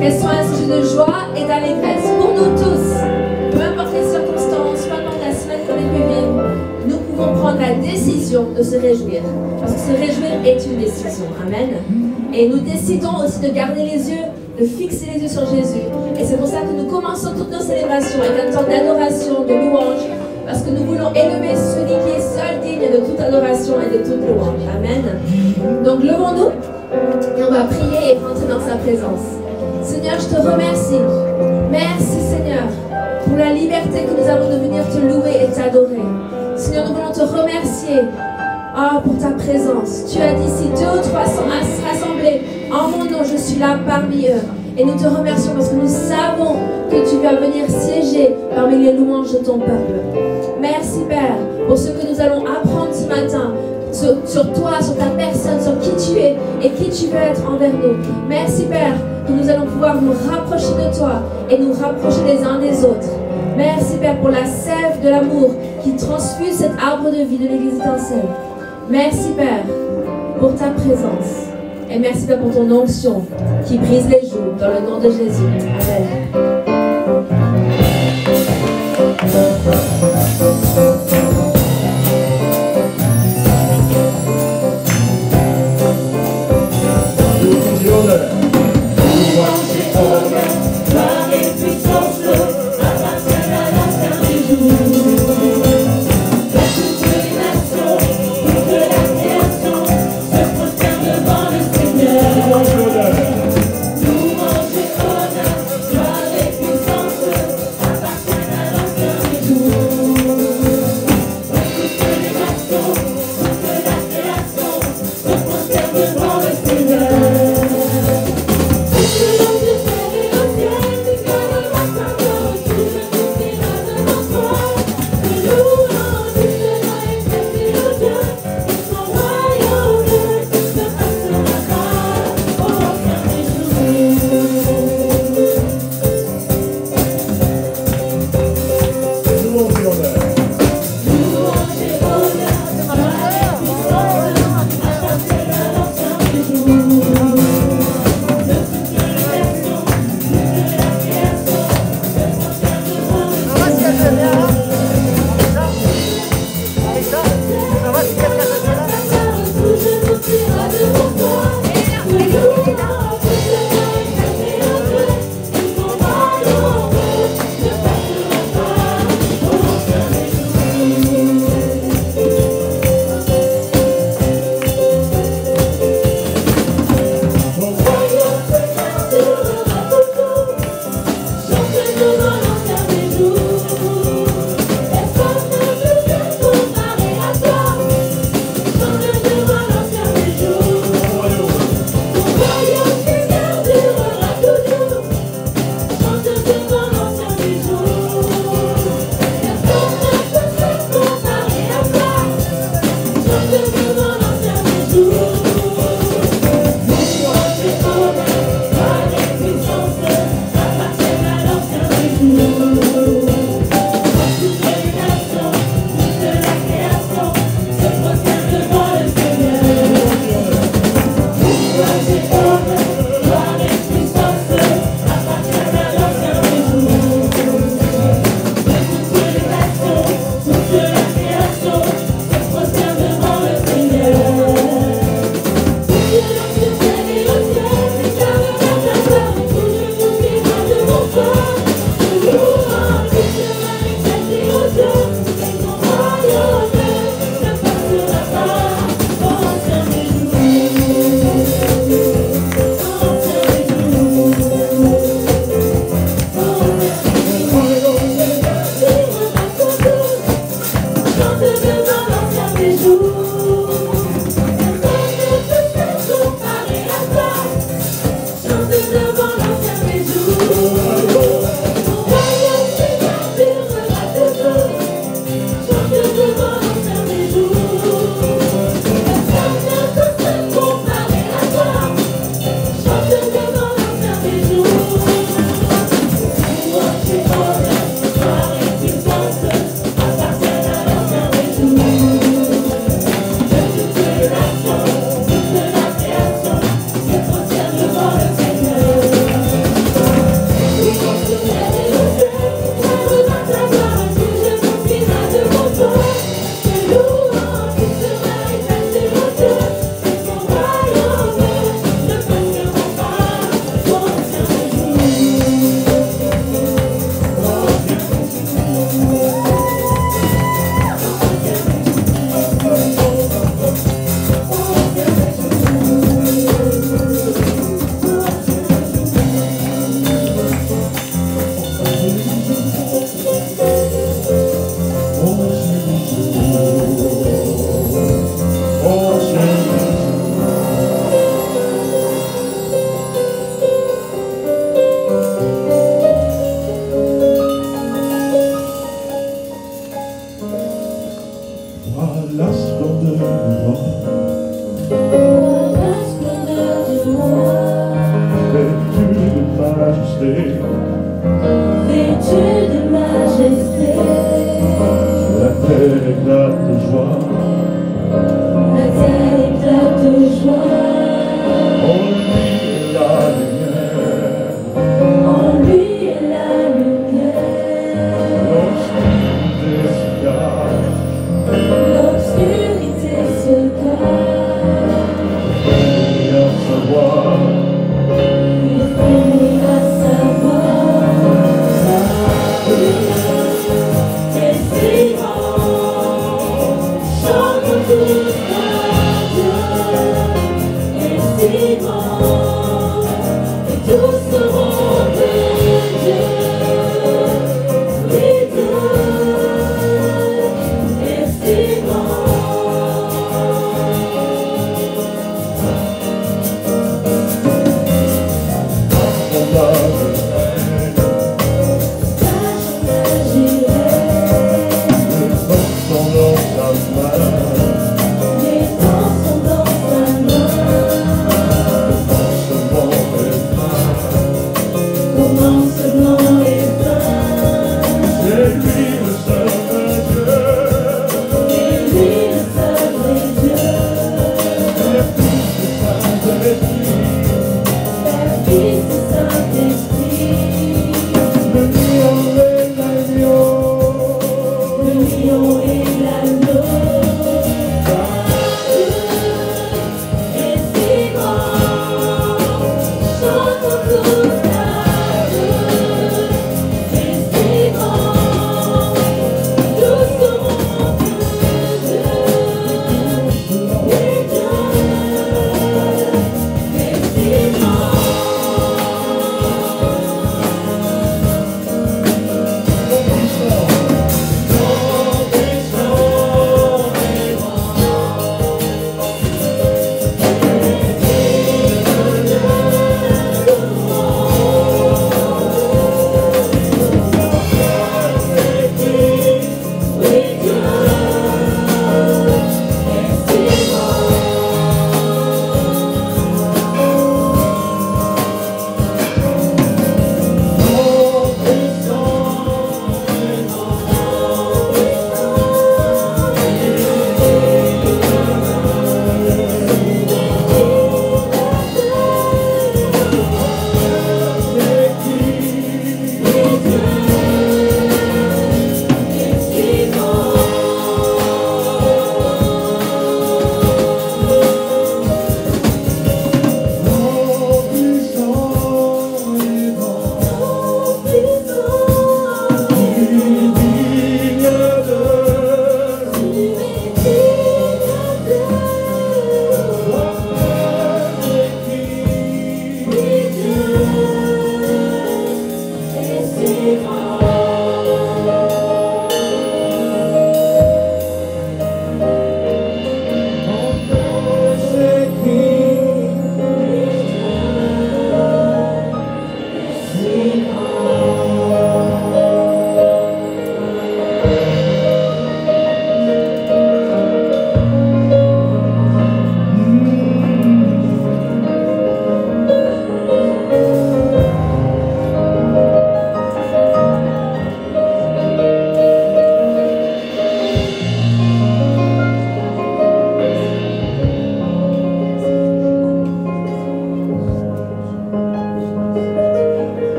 qu'elle soit un sujet de joie et d'allégresse pour nous tous, peu importe les circonstances, peu importe la semaine qu'on ait pu vivre, nous pouvons prendre la décision de se réjouir. Parce que se réjouir est une décision. Amen. Et nous décidons aussi de garder les yeux, de fixer les yeux sur Jésus. Et c'est pour ça que nous commençons toutes nos célébrations avec un temps d'adoration, de louange, parce que nous voulons élever celui qui est seul digne de toute adoration et de toute louange. Amen. Donc levons-nous et on va prier et rentrer dans sa présence. Seigneur, je te remercie. Merci Seigneur pour la liberté que nous avons de venir te louer et t'adorer. Seigneur, nous voulons te remercier pour ta présence. Tu as dit, si 2 ou 3 sont rassemblés en mon nom, je suis là parmi eux. Et nous te remercions parce que nous savons que tu vas venir siéger parmi les louanges de ton peuple. Merci Père pour ce que nous allons apprendre ce matin sur toi, sur ta personne, sur qui tu es et qui tu veux être envers nous. Merci Père que nous allons pouvoir nous rapprocher de toi et nous rapprocher les uns des autres. Merci Père pour la sève de l'amour qui transfuse cet arbre de vie de l'Église étincelle. Merci Père pour ta présence. Et merci Père pour ton onction qui brise les joues dans le nom de Jésus. Amen. Louange et honneur, gloire et puissance.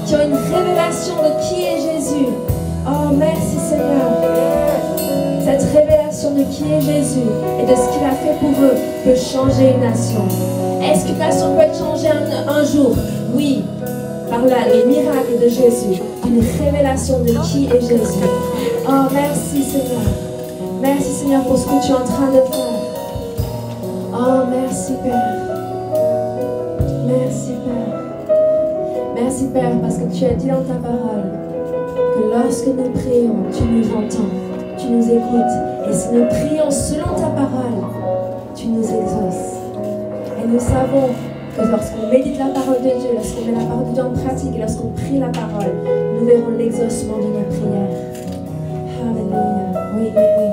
Qui qui ont une révélation de qui est Jésus. Oh, merci Seigneur. Cette révélation de qui est Jésus et de ce qu'il a fait pour eux peut changer une nation. Est-ce qu'une nation peut être changée un jour? Oui, par les miracles de Jésus, une révélation de qui est Jésus. Oh, merci Seigneur. Merci Seigneur pour ce que tu es en train de faire. Oh, merci Père. Merci Père. Merci Père parce que tu as dit dans ta parole que lorsque nous prions, tu nous entends, tu nous écoutes. Et si nous prions selon ta parole, tu nous exauces. Et nous savons que lorsqu'on médite la parole de Dieu, lorsqu'on met la parole de Dieu en pratique et lorsqu'on prie la parole, nous verrons l'exaucement de nos prières. Alléluia. Oui, oui, oui.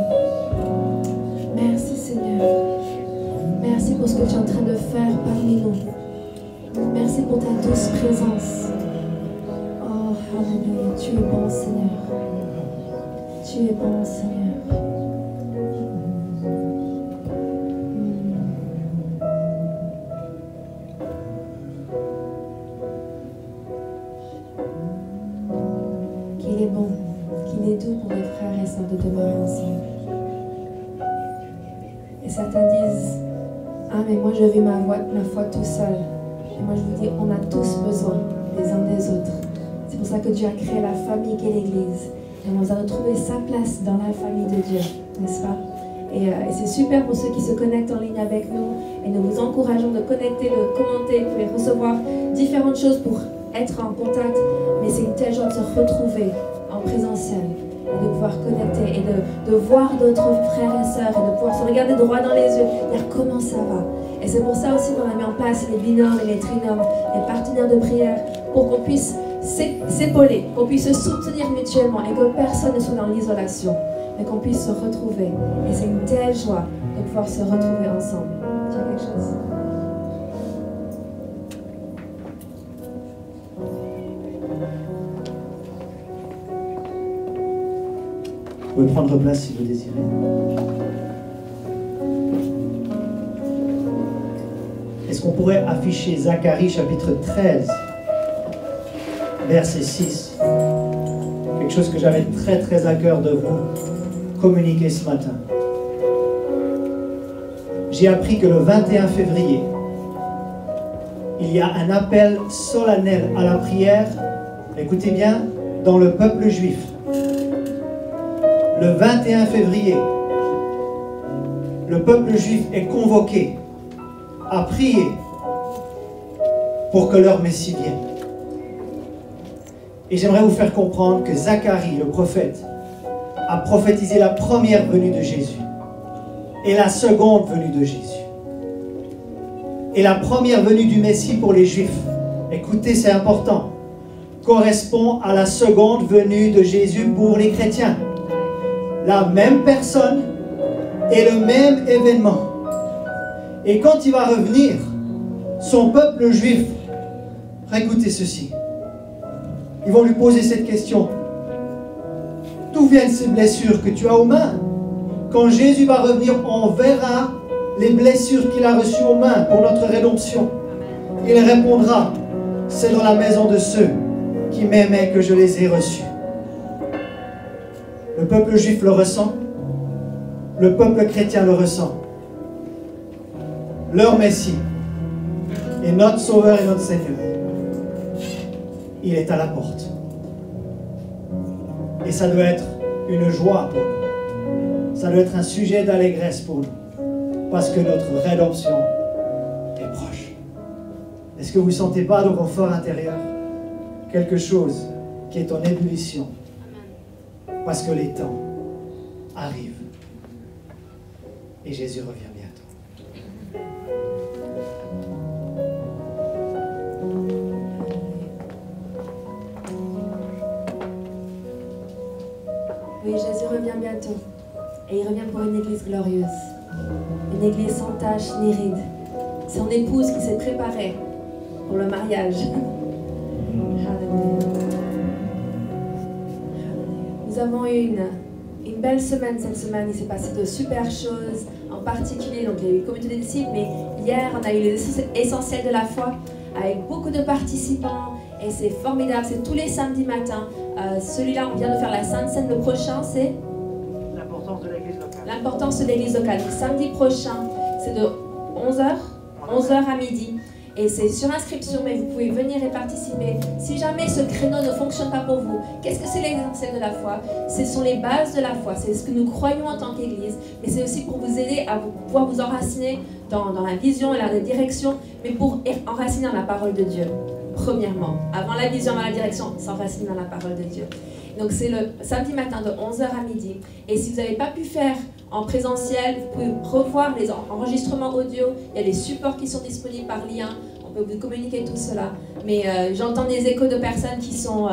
Merci Seigneur. Merci pour ce que tu es en train de faire parmi nous. Merci pour ta douce présence. Oh, alléluia. Tu es bon Seigneur. Tu es bon Seigneur. Qu'il est bon, qu'il est doux pour les frères et sœurs de demeurer ensemble. Et certains disent, ah mais moi je vis ma foi tout seul. Et moi je vous dis, on a tous besoin les uns des autres. C'est pour ça que Dieu a créé la famille qu'est l'Église. Et on va retrouver sa place dans la famille de Dieu, n'est-ce pas? Et c'est super pour ceux qui se connectent en ligne avec nous. Et nous vous encourageons de connecter, de commenter, vous pouvez recevoir différentes choses pour être en contact. Mais c'est une telle joie de se retrouver en présentiel et de pouvoir connecter et de voir d'autres frères et sœurs et de pouvoir se regarder droit dans les yeux, dire comment ça va. Et c'est pour ça aussi qu'on a mis en place les binômes et les trinômes, les partenaires de prière, pour qu'on puisse s'épauler, qu'on puisse se soutenir mutuellement et que personne ne soit dans l'isolation, mais qu'on puisse se retrouver. Et c'est une telle joie de pouvoir se retrouver ensemble. Tu as quelque chose? Vous pouvez prendre place si vous désirez. Est-ce qu'on pourrait afficher Zacharie chapitre 13, verset 6? Quelque chose que j'avais très très à cœur de vous communiquer ce matin. J'ai appris que le 21 février, il y a un appel solennel à la prière, écoutez bien, dans le peuple juif. Le 21 février, le peuple juif est convoqué à prier pour que leur Messie vienne. Et j'aimerais vous faire comprendre que Zacharie, le prophète, a prophétisé la première venue de Jésus et la seconde venue de Jésus. Et la première venue du Messie pour les Juifs, écoutez, c'est important, correspond à la seconde venue de Jésus pour les chrétiens. La même personne et le même événement. Et quand il va revenir, son peuple juif, écoutez ceci, ils vont lui poser cette question. D'où viennent ces blessures que tu as aux mains? Quand Jésus va revenir, on verra les blessures qu'il a reçues aux mains pour notre rédemption. Il répondra, c'est dans la maison de ceux qui m'aimaient que je les ai reçus. Le peuple juif le ressent, le peuple chrétien le ressent. Leur Messie et notre Sauveur et notre Seigneur, il est à la porte. Et ça doit être une joie pour nous. Ça doit être un sujet d'allégresse pour nous. Parce que notre rédemption est proche. Est-ce que vous ne sentez pas dans vos forts intérieurs quelque chose qui est en ébullition? Parce que les temps arrivent. Et Jésus revient bientôt. Oui, Jésus revient bientôt. Et il revient pour une église glorieuse. Une église sans tache ni ride. C'est son épouse qui s'est préparée pour le mariage. Alléluia. Nous avons eu une belle semaine cette semaine. Il s'est passé de super choses. En particulier, donc il y a eu une communauté des disciples, mais hier on a eu les essentiels de la foi avec beaucoup de participants Et c'est formidable, c'est tous les samedis matins. Celui-là, on vient de faire la Sainte Seine. Le prochain, c'est L'importance de l'église locale. l'importance de l'église locale. Le samedi prochain, c'est de 11h à midi. Et c'est sur inscription, mais vous pouvez venir et participer. Si jamais ce créneau ne fonctionne pas pour vous, qu'est-ce que c'est l'essentiel de la foi? Ce sont les bases de la foi, c'est ce que nous croyons en tant qu'Église, mais c'est aussi pour vous aider à pouvoir vous enraciner dans la vision et la direction, mais pour enraciner dans la parole de Dieu. Premièrement, avant la vision, avant la direction, s'enraciner dans la parole de Dieu. Donc c'est le samedi matin de 11h à midi. Et si vous n'avez pas pu faire en présentiel, vous pouvez revoir les enregistrements audio. Il y a des supports qui sont disponibles par lien. On peut vous communiquer tout cela. Mais j'entends des échos de personnes qui sont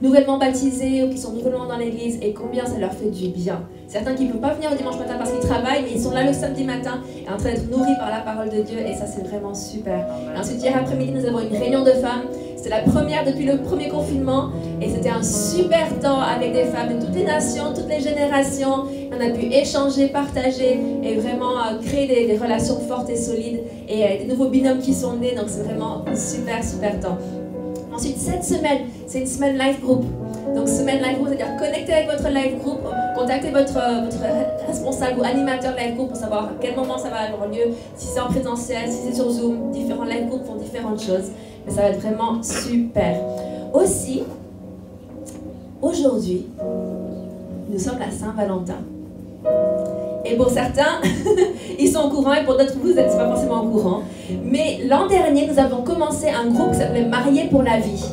nouvellement baptisées ou qui sont nouvellement dans l'église et combien ça leur fait du bien. Certains qui ne peuvent pas venir le dimanche matin parce qu'ils travaillent, mais ils sont là le samedi matin et en train d'être nourris par la parole de Dieu et ça c'est vraiment super. Et ensuite hier après-midi nous avons une réunion de femmes. C'était la première depuis le premier confinement et c'était un super temps avec des femmes de toutes les nations, toutes les générations. On a pu échanger, partager et vraiment créer des relations fortes et solides et des nouveaux binômes qui sont nés, donc c'est vraiment un super temps. Ensuite, cette semaine, c'est une semaine live group. Donc, semaine live group, c'est-à-dire connectez avec votre live group, contactez votre responsable ou animateur live group pour savoir à quel moment ça va avoir lieu, si c'est en présentiel, si c'est sur Zoom. Différents live groups font différentes choses, mais ça va être vraiment super. Aussi, aujourd'hui, nous sommes la Saint-Valentin. Et pour certains, ils sont au courant et pour d'autres, vous n'êtes pas forcément au courant. Mais l'an dernier, nous avons commencé un groupe qui s'appelait Mariés pour la vie.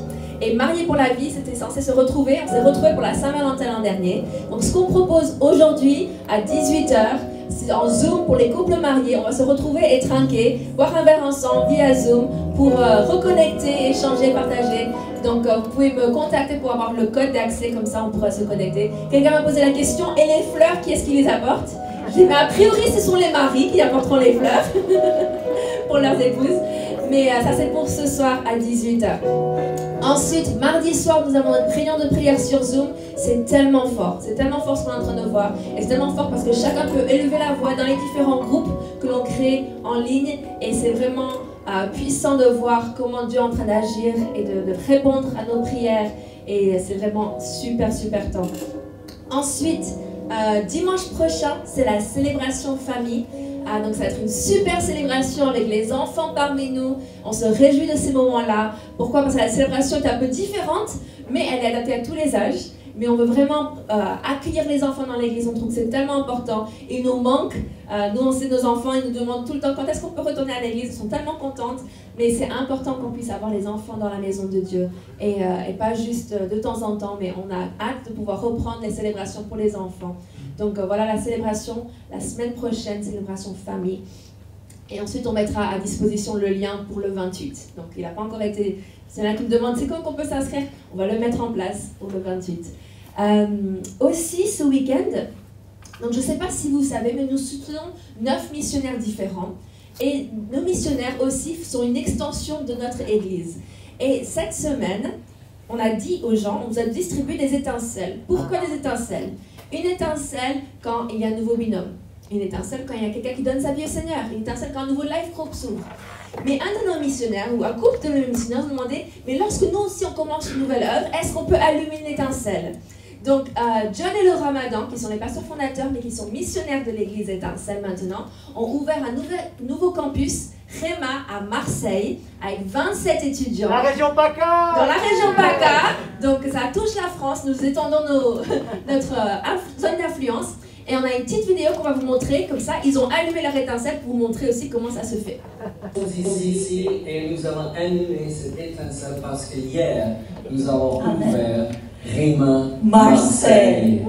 Et Mariés pour la vie, c'était censé se retrouver. On s'est retrouvés pour la Saint-Valentin l'an dernier. Donc ce qu'on propose aujourd'hui à 18h, c'est en Zoom pour les couples mariés. On va se retrouver et trinquer, boire un verre ensemble via Zoom pour reconnecter, échanger, partager. Donc vous pouvez me contacter pour avoir le code d'accès, comme ça on pourra se connecter. Quelqu'un m'a posé la question, et les fleurs, qui est-ce qui les apporte? J'ai dit, mais a priori ce sont les maris qui apporteront les fleurs pour leurs épouses. Mais ça c'est pour ce soir à 18h. Ensuite, mardi soir, nous avons une réunion de prière sur Zoom. C'est tellement fort ce qu'on est en train de voir. Et c'est tellement fort parce que chacun peut élever la voix dans les différents groupes que l'on crée en ligne. Et c'est vraiment puissant de voir comment Dieu est en train d'agir et de répondre à nos prières. Et c'est vraiment super temps. Ensuite, dimanche prochain, c'est la célébration famille. Donc ça va être une super célébration avec les enfants parmi nous. On se réjouit de ces moments-là. Pourquoi? Parce que la célébration est un peu différente, mais elle est adaptée à tous les âges. Mais on veut vraiment accueillir les enfants dans l'église. On trouve que c'est tellement important. Il nous manque. Nous, on sait nos enfants, ils nous demandent tout le temps quand est-ce qu'on peut retourner à l'église. Ils sont tellement contentes. Mais c'est important qu'on puisse avoir les enfants dans la maison de Dieu. Et pas juste de temps en temps, mais on a hâte de pouvoir reprendre les célébrations pour les enfants. Donc voilà la célébration, la semaine prochaine, célébration famille. Et ensuite, on mettra à disposition le lien pour le 28. Donc il n'a pas encore été... C'est là qui me demande, c'est quand qu'on peut s'inscrire? On va le mettre en place pour le 28. Aussi, ce week-end, donc je ne sais pas si vous savez, mais nous soutenons 9 missionnaires différents. Et nos missionnaires aussi sont une extension de notre Église. Et cette semaine, on a dit aux gens, on vous a distribué des étincelles. Pourquoi des étincelles? Une étincelle quand il y a un nouveau binôme. Une étincelle quand il y a quelqu'un qui donne sa vie au Seigneur. Une étincelle quand un nouveau life group s'ouvre. Mais un de nos missionnaires, ou un couple de nos missionnaires, nous demandait, mais lorsque nous aussi on commence une nouvelle œuvre, est-ce qu'on peut allumer une étincelle? Donc, John et le Ramadan, qui sont les pasteurs fondateurs, mais qui sont missionnaires de l'église Étincelle maintenant, ont ouvert un nouveau campus, Réma, à Marseille, avec 27 étudiants. Dans la région PACA! Dans la région PACA. Donc, ça touche la France. Nous étendons notre zone d'influence. Et on a une petite vidéo qu'on va vous montrer. Comme ça, ils ont allumé leur étincelle pour vous montrer aussi comment ça se fait. Nous sommes ici et nous avons allumé cette étincelle parce que hier, nous avons ouvert Réma Marseille.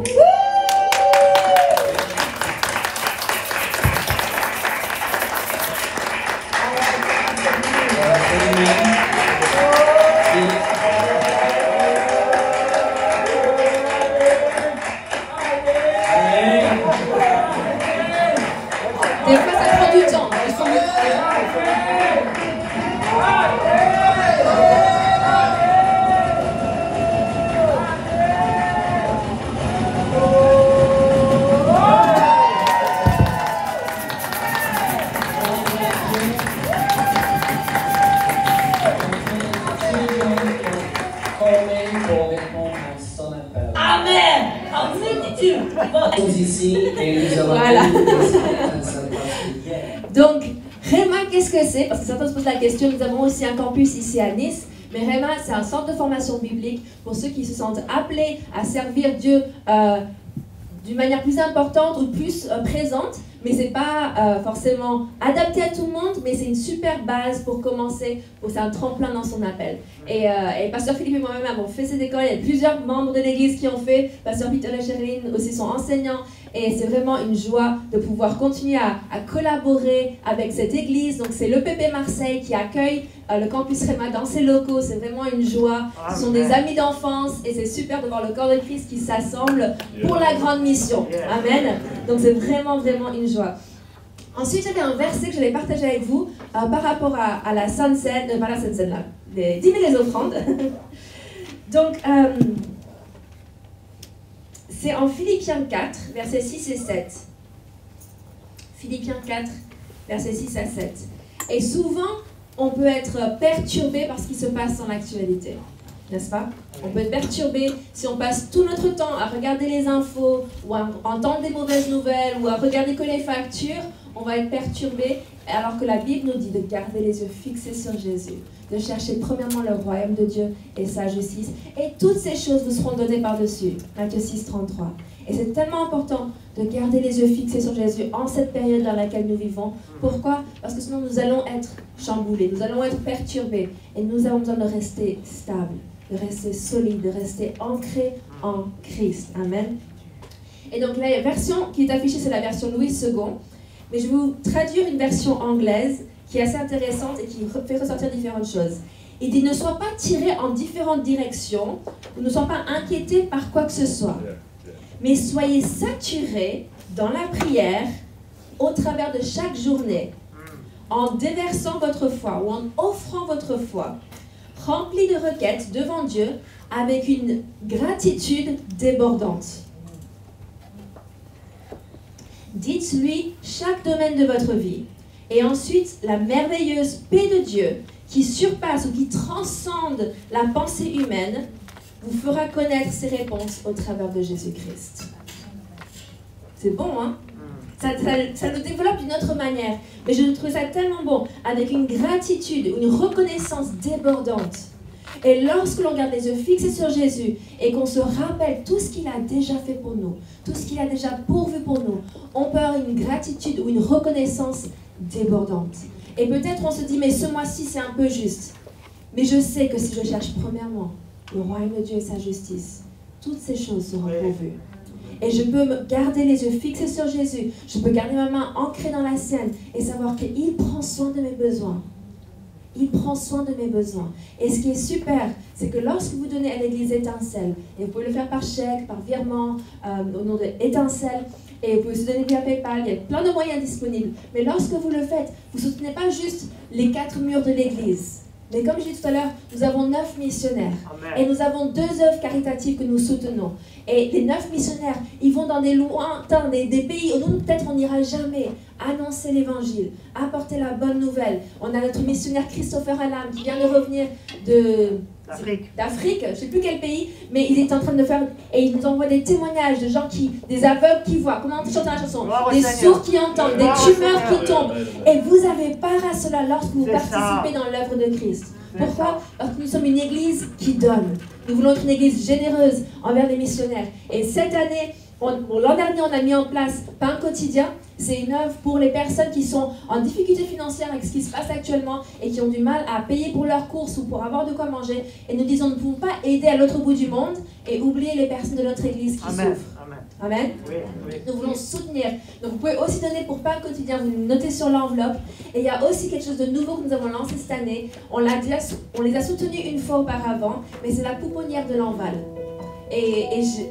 Des fois, ça prend du temps. Charlene pour répondre à son appel. Amen. En multitude. Nous sommes ici et nous avons Voilà. hier. Donc, Rhema, qu'est-ce que c'est? Parce que certains se posent la question, nous avons aussi un campus ici à Nice. Mais Rhema, c'est un centre de formation biblique pour ceux qui se sentent appelés à servir Dieu d'une manière plus importante ou plus présente. Mais ce n'est pas forcément adapté à tout le monde, mais c'est une super base pour commencer. C'est un tremplin dans son appel. Et Pasteur Philippe et moi-même avons fait cette école. Il y a plusieurs membres de l'église qui ont fait. Pasteur Peter et Sherilyn aussi sont enseignants. Et c'est vraiment une joie de pouvoir continuer à collaborer avec cette église. Donc c'est l'EPP Marseille qui accueille le campus Rhema dans ses locaux. C'est vraiment une joie. Ce sont des amis d'enfance et c'est super de voir le corps de Christ qui s'assemble pour la grande mission. Amen. Donc c'est vraiment, vraiment une joie. Ensuite, j'avais un verset que je vais partager avec vous par rapport à la Sainte Seine, pas la Sainte Seine là, les 10 000 les offrandes. Donc, c'est en Philippiens 4, versets 6 et 7. Philippiens 4, versets 6 à 7. Et souvent, on peut être perturbé par ce qui se passe dans l'actualité. N'est-ce pas? On peut être perturbé si on passe tout notre temps à regarder les infos ou à entendre des mauvaises nouvelles ou à regarder que les factures. On va être perturbé alors que la Bible nous dit de garder les yeux fixés sur Jésus, de chercher premièrement le royaume de Dieu et sa justice. Et toutes ces choses vous seront données par-dessus. Matthieu 6, 33. Et c'est tellement important de garder les yeux fixés sur Jésus en cette période dans laquelle nous vivons. Pourquoi? Parce que sinon nous allons être chamboulés, nous allons être perturbés. Et nous avons besoin de rester stables, de rester solides, de rester ancrés en Christ. Amen. Et donc la version qui est affichée, c'est la version Louis II. Mais je vais vous traduire une version anglaise qui est assez intéressante et qui fait ressortir différentes choses. Il dit « Ne sois pas tiré en différentes directions, ou ne sois pas inquiété par quoi que ce soit, mais soyez saturés dans la prière au travers de chaque journée, en déversant votre foi ou en offrant votre foi, remplis de requêtes devant Dieu avec une gratitude débordante. Dites-lui chaque domaine de votre vie. Et ensuite, la merveilleuse paix de Dieu qui surpasse ou qui transcende la pensée humaine vous fera connaître ses réponses au travers de Jésus-Christ. » C'est bon, hein? Ça nous développe d'une autre manière. Mais je trouve ça tellement bon, avec une gratitude, une reconnaissance débordante. Et lorsque l'on garde les yeux fixés sur Jésus et qu'on se rappelle tout ce qu'il a déjà fait pour nous, tout ce qu'il a déjà pourvu pour nous, on peut avoir une gratitude ou une reconnaissance débordante. Et peut-être on se dit, mais ce mois-ci c'est un peu juste. Mais je sais que si je cherche premièrement le royaume de Dieu et sa justice, toutes ces choses seront pourvues. Et je peux me garder les yeux fixés sur Jésus, je peux garder ma main ancrée dans la sienne et savoir qu'il prend soin de mes besoins. Il prend soin de mes besoins. Et ce qui est super, c'est que lorsque vous donnez à l'église Étincelle, et vous pouvez le faire par chèque, par virement, au nom de Étincelle, et vous pouvez se donner via PayPal, il y a plein de moyens disponibles. Mais lorsque vous le faites, vous ne soutenez pas juste les 4 murs de l'église. Mais comme je disais tout à l'heure, nous avons 9 missionnaires. Amen. Et nous avons 2 œuvres caritatives que nous soutenons. Et les 9 missionnaires, ils vont dans des lointains, des pays où nous, peut-être, on n'ira jamais. Annoncer l'évangile, apporter la bonne nouvelle. On a notre missionnaire Christopher Alam qui vient de revenir d'Afrique, je ne sais plus quel pays, mais il est en train de faire, et il nous envoie des témoignages de gens des aveugles qui voient, comment on chante la chanson, des sourds qui entendent, des tumeurs qui tombent. Et vous avez part à cela lorsque vous participez dans l'œuvre de Christ. Pourquoi? Parce que nous sommes une église qui donne. Nous voulons être une église généreuse envers les missionnaires. Et cette année, l'an dernier, on a mis en place Pain quotidien. C'est une œuvre pour les personnes qui sont en difficulté financière avec ce qui se passe actuellement et qui ont du mal à payer pour leurs courses ou pour avoir de quoi manger. Et nous disons, nous ne pouvons pas aider à l'autre bout du monde et oublier les personnes de notre église qui souffrent. Amen. Oui, oui. Nous voulons soutenir. Donc vous pouvez aussi donner pour Pain quotidien, vous notez sur l'enveloppe. Et il y a aussi quelque chose de nouveau que nous avons lancé cette année. On les a soutenus une fois auparavant, mais c'est la pouponnière de l'Enval. Et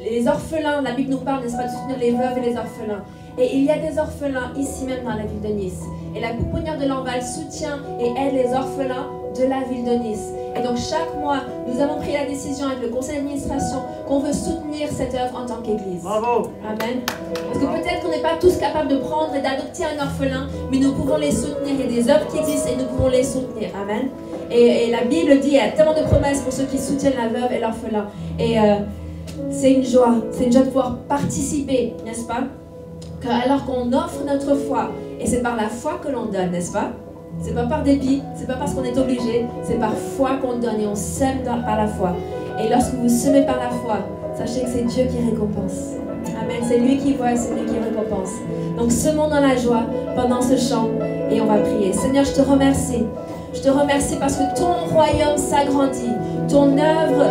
les orphelins, la Bible nous parle, n'est-ce pas, de soutenir les veuves et les orphelins. Et il y a des orphelins ici même dans la ville de Nice. Et la pouponnière de l'Enval soutient et aide les orphelins de la ville de Nice. Et donc chaque mois, nous avons pris la décision avec le conseil d'administration qu'on veut soutenir cette œuvre en tant qu'église. Bravo! Amen. Parce que peut-être qu'on n'est pas tous capables de prendre et d'adopter un orphelin, mais nous pouvons les soutenir. Il y a des œuvres qui existent et nous pouvons les soutenir. Amen. Et la Bible dit, il y a tellement de promesses pour ceux qui soutiennent la veuve et l'orphelin. Et c'est une joie de pouvoir participer, n'est-ce pas? Alors qu'on offre notre foi, et c'est par la foi que l'on donne, n'est-ce pas? C'est pas par dépit, c'est pas parce qu'on est obligé, c'est par foi qu'on donne et on sème par la foi. Et lorsque vous semez par la foi, sachez que c'est Dieu qui récompense. Amen. C'est lui qui voit, c'est lui qui récompense. Donc semons dans la joie pendant ce chant et on va prier. Seigneur, je te remercie. Je te remercie parce que ton royaume s'agrandit, ton œuvre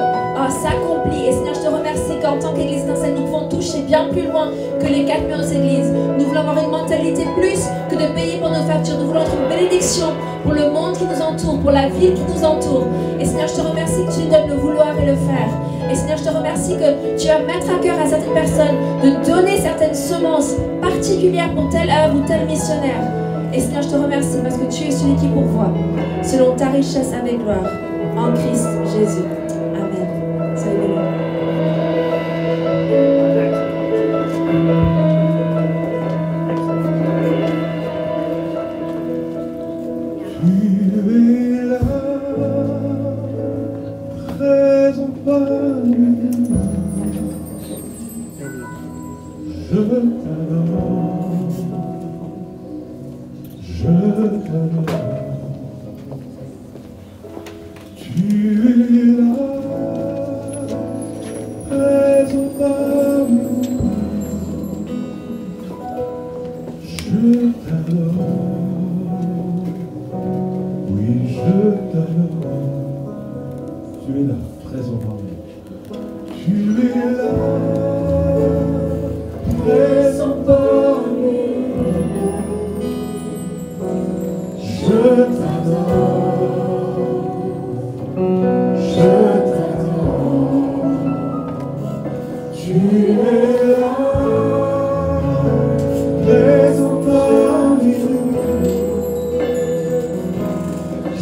s'accomplit. Et Seigneur, je te remercie qu'en tant qu'Église étincelle, nous pouvons toucher bien plus loin que les 4 murs des églises. Nous voulons avoir une mentalité plus que de payer pour nos factures. Nous voulons être une bénédiction pour le monde qui nous entoure, pour la ville qui nous entoure. Et Seigneur, je te remercie que tu nous donnes le vouloir et le faire. Et Seigneur, je te remercie que tu vas mettre à cœur à certaines personnes de donner certaines semences particulières pour telle œuvre ou tel missionnaire. Et Seigneur, je te remercie parce que tu es celui qui pourvoit selon ta richesse avec gloire en Christ Jésus. Amen. Soyez bénis.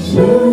Chaque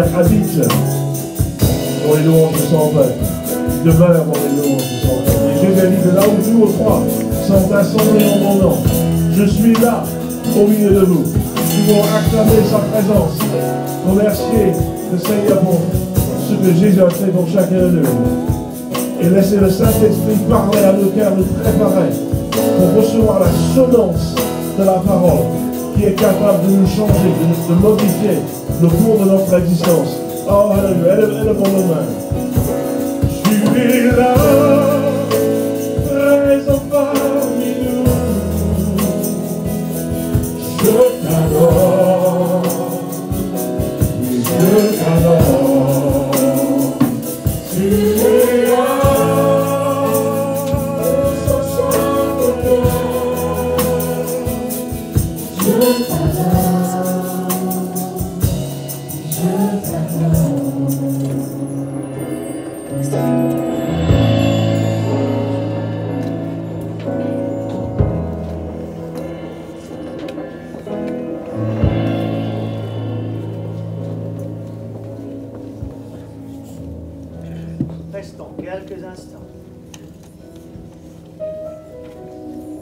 Seigneur, habite dans les louanges de son peuple. Demeure dans les louanges de son peuple. Et Jésus a dit que là où deux ou trois sont assemblés en mon nom, je suis là, au milieu de vous. Nous pouvons acclamer sa présence, remercier le Seigneur pour ce que Jésus a fait pour chacun de nous. Et laisser le Saint-Esprit parler à nos cœurs, nous préparer pour recevoir la semence de la parole qui est capable de nous changer, de modifier le cours de notre existence. Oh, alléluia, elle est pour nous-mêmes. Je suis là, présent parmi nous. Je t'adore, je t'adore. Tu es là. Restons quelques instants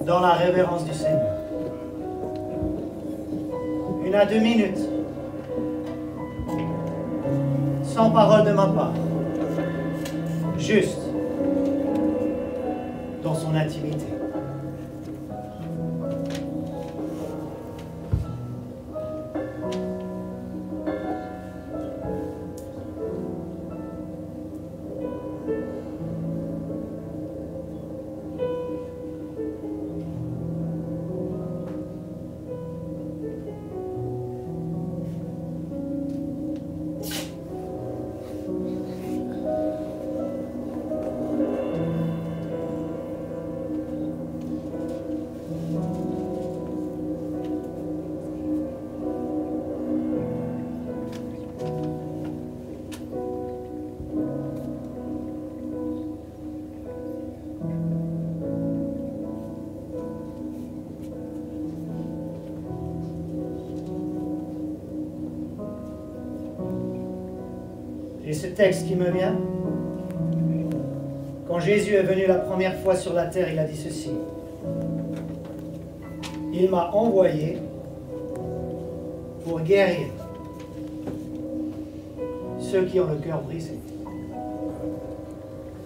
dans la révérence du Seigneur. 1 à 2 minutes, sans parole de ma part, juste dans son intimité. Et ce texte qui me vient, quand Jésus est venu la première fois sur la terre, il a dit ceci. Il m'a envoyé pour guérir ceux qui ont le cœur brisé.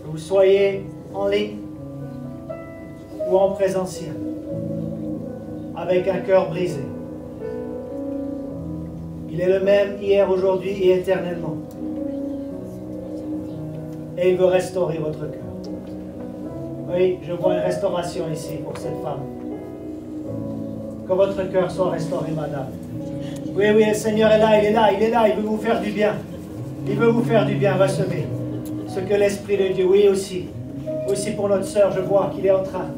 Que vous soyez en ligne ou en présentiel, avec un cœur brisé. Il est le même hier, aujourd'hui et éternellement. Et il veut restaurer votre cœur. Oui, je vois une restauration ici pour cette femme. Que votre cœur soit restauré, madame. Oui, oui, le Seigneur est là, il est là, il est là, il veut vous faire du bien. Il veut vous faire du bien, recevez ce que l'Esprit de Dieu, oui aussi. Aussi pour notre sœur, je vois qu'il est en train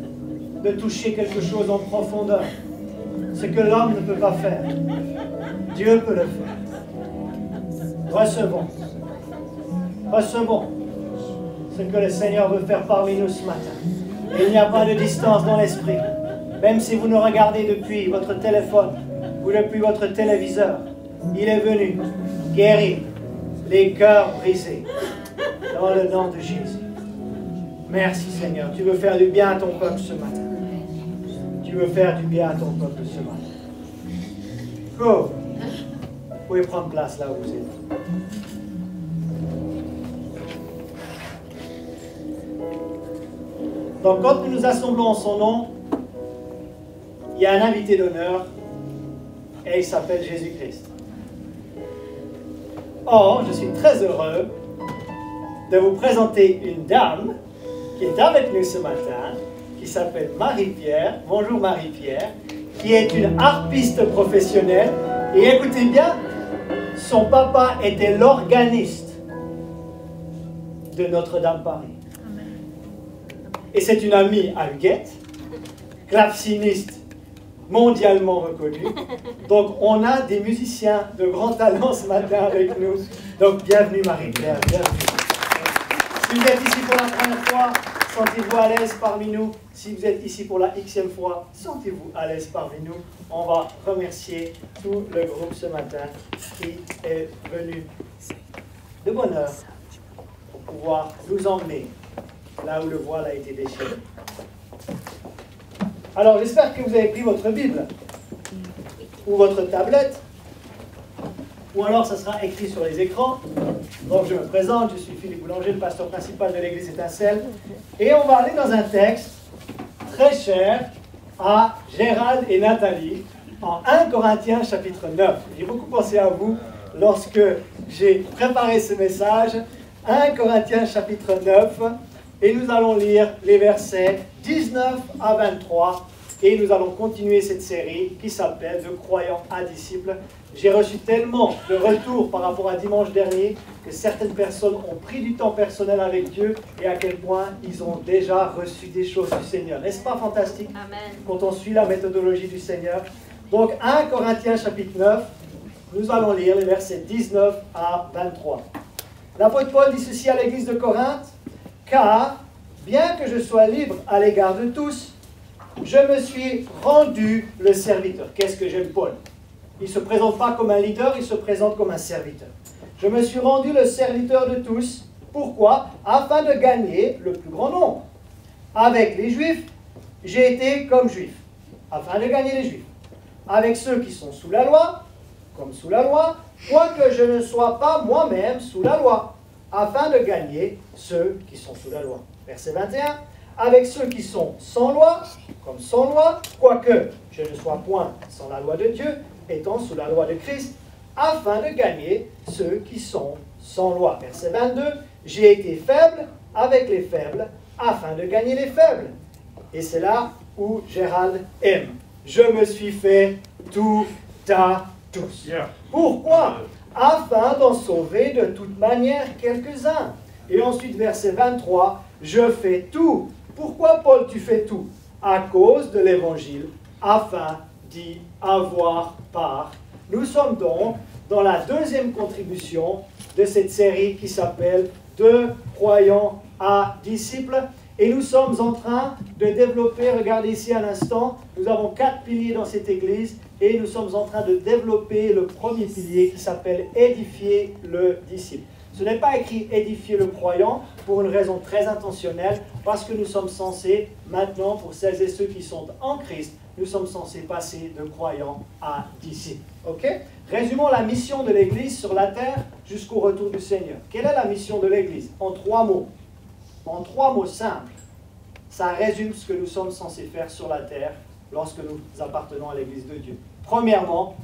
de toucher quelque chose en profondeur. Ce que l'homme ne peut pas faire, Dieu peut le faire. Recevons. Recevons ce que le Seigneur veut faire parmi nous ce matin. Et il n'y a pas de distance dans l'esprit. Même si vous nous regardez depuis votre téléphone ou depuis votre téléviseur, il est venu guérir les cœurs brisés dans le nom de Jésus. Merci Seigneur. Tu veux faire du bien à ton peuple ce matin. Tu veux faire du bien à ton peuple ce matin. Go. Vous pouvez prendre place là où vous êtes. Donc quand nous nous assemblons en son nom, il y a un invité d'honneur et il s'appelle Jésus-Christ. Or, je suis très heureux de vous présenter une dame qui est avec nous ce matin, qui s'appelle Marie-Pierre. Bonjour Marie-Pierre, qui est une harpiste professionnelle. Et écoutez bien, son papa était l'organiste de Notre-Dame Paris. Et c'est une amie à Huguette, claveciniste mondialement reconnue. Donc on a des musiciens de grand talent ce matin avec nous. Donc bienvenue Marie-Pierre, bienvenue. Si vous êtes ici pour la première fois, sentez-vous à l'aise parmi nous. Si vous êtes ici pour la xème fois, sentez-vous à l'aise parmi nous. On va remercier tout le groupe ce matin qui est venu de bonheur pour pouvoir nous emmener là où le voile a été déchiré. Alors, j'espère que vous avez pris votre Bible ou votre tablette, ou alors ça sera écrit sur les écrans. Donc, je me présente, je suis Philippe Boulanger, le pasteur principal de l'église Étincelle, et on va aller dans un texte très cher à Gérald et Nathalie, en 1 Corinthiens chapitre 9. J'ai beaucoup pensé à vous lorsque j'ai préparé ce message. 1 Corinthiens chapitre 9, et nous allons lire les versets 19 à 23, et nous allons continuer cette série qui s'appelle « De croyants à disciples ». J'ai reçu tellement de retours par rapport à dimanche dernier que certaines personnes ont pris du temps personnel avec Dieu et à quel point ils ont déjà reçu des choses du Seigneur. N'est-ce pas fantastique? Amen. Quand on suit la méthodologie du Seigneur. Donc 1 Corinthiens chapitre 9, nous allons lire les versets 19 à 23. L'apôtre Paul dit ceci à l'église de Corinthe: « Car, bien que je sois libre à l'égard de tous, je me suis rendu le serviteur. » Qu'est-ce que j'aime Paul? Il ne se présente pas comme un leader, il se présente comme un serviteur. « Je me suis rendu le serviteur de tous. Pourquoi? Afin de gagner le plus grand nombre. Avec les Juifs, j'ai été comme Juif, afin de gagner les Juifs. Avec ceux qui sont sous la loi, comme sous la loi, quoique je ne sois pas moi-même sous la loi, afin de gagner ceux qui sont sous la loi. » Verset 21. « Avec ceux qui sont sans loi, comme sans loi, quoique je ne sois point sans la loi de Dieu, étant sous la loi de Christ, afin de gagner ceux qui sont sans loi. » Verset 22. « J'ai été faible avec les faibles, afin de gagner les faibles. » Et c'est là où Gérald aime. « Je me suis fait tout à tous. » Pourquoi? Afin d'en sauver de toute manière quelques-uns. Et ensuite, verset 23, « Je fais tout. » Pourquoi, Paul, tu fais tout? À cause de l'évangile, afin d'y avoir part. Nous sommes donc dans la deuxième contribution de cette série qui s'appelle « De croyants à disciples ». Et nous sommes en train de développer, regardez ici un instant, nous avons 4 piliers dans cette église et nous sommes en train de développer le premier pilier qui s'appelle « Édifier le disciple ». Ce n'est pas écrit « Édifier le croyant » pour une raison très intentionnelle, parce que nous sommes censés, maintenant, pour celles et ceux qui sont en Christ, nous sommes censés passer de croyants à disciples. Ok? Résumons la mission de l'Église sur la terre jusqu'au retour du Seigneur. Quelle est la mission de l'Église? En 3 mots. En 3 mots simples. Ça résume ce que nous sommes censés faire sur la terre lorsque nous appartenons à l'Église de Dieu. Premièrement,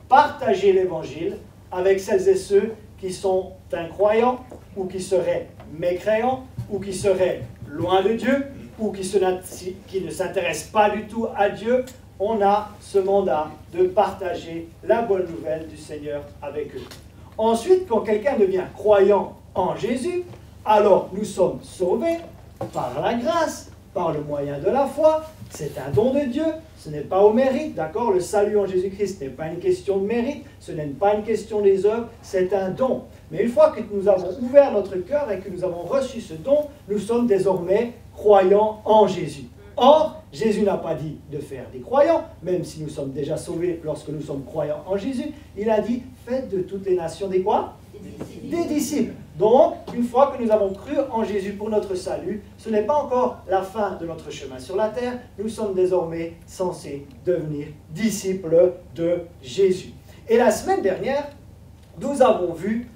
partager l'Évangile avec celles et ceux qui sont incroyants ou qui seraient mécréants ou qui seraient loin de Dieu ou qui ne s'intéressent pas du tout à Dieu. On a ce mandat de partager la bonne nouvelle du Seigneur avec eux. Ensuite, quand quelqu'un devient croyant en Jésus, alors nous sommes sauvés par la grâce, par le moyen de la foi. C'est un don de Dieu, ce n'est pas au mérite, d'accord? Le salut en Jésus-Christ n'est pas une question de mérite, ce n'est pas une question des œuvres, c'est un don. Mais une fois que nous avons ouvert notre cœur et que nous avons reçu ce don, nous sommes désormais croyants en Jésus. Or, Jésus n'a pas dit de faire des croyants, même si nous sommes déjà sauvés lorsque nous sommes croyants en Jésus. Il a dit, faites de toutes les nations des quoi? Des disciples. Donc, une fois que nous avons cru en Jésus pour notre salut, ce n'est pas encore la fin de notre chemin sur la terre. Nous sommes désormais censés devenir disciples de Jésus. Et la semaine dernière, nous avons vu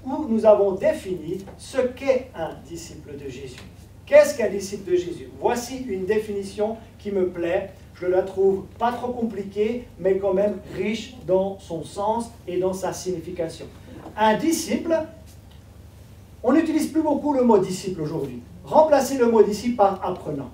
où nous avons défini ce qu'est un disciple de Jésus. Qu'est-ce qu'un disciple de Jésus? Voici une définition qui me plaît. Je la trouve pas trop compliquée, mais quand même riche dans son sens et dans sa signification. Un disciple, on n'utilise plus beaucoup le mot disciple aujourd'hui. Remplacez le mot disciple par apprenant.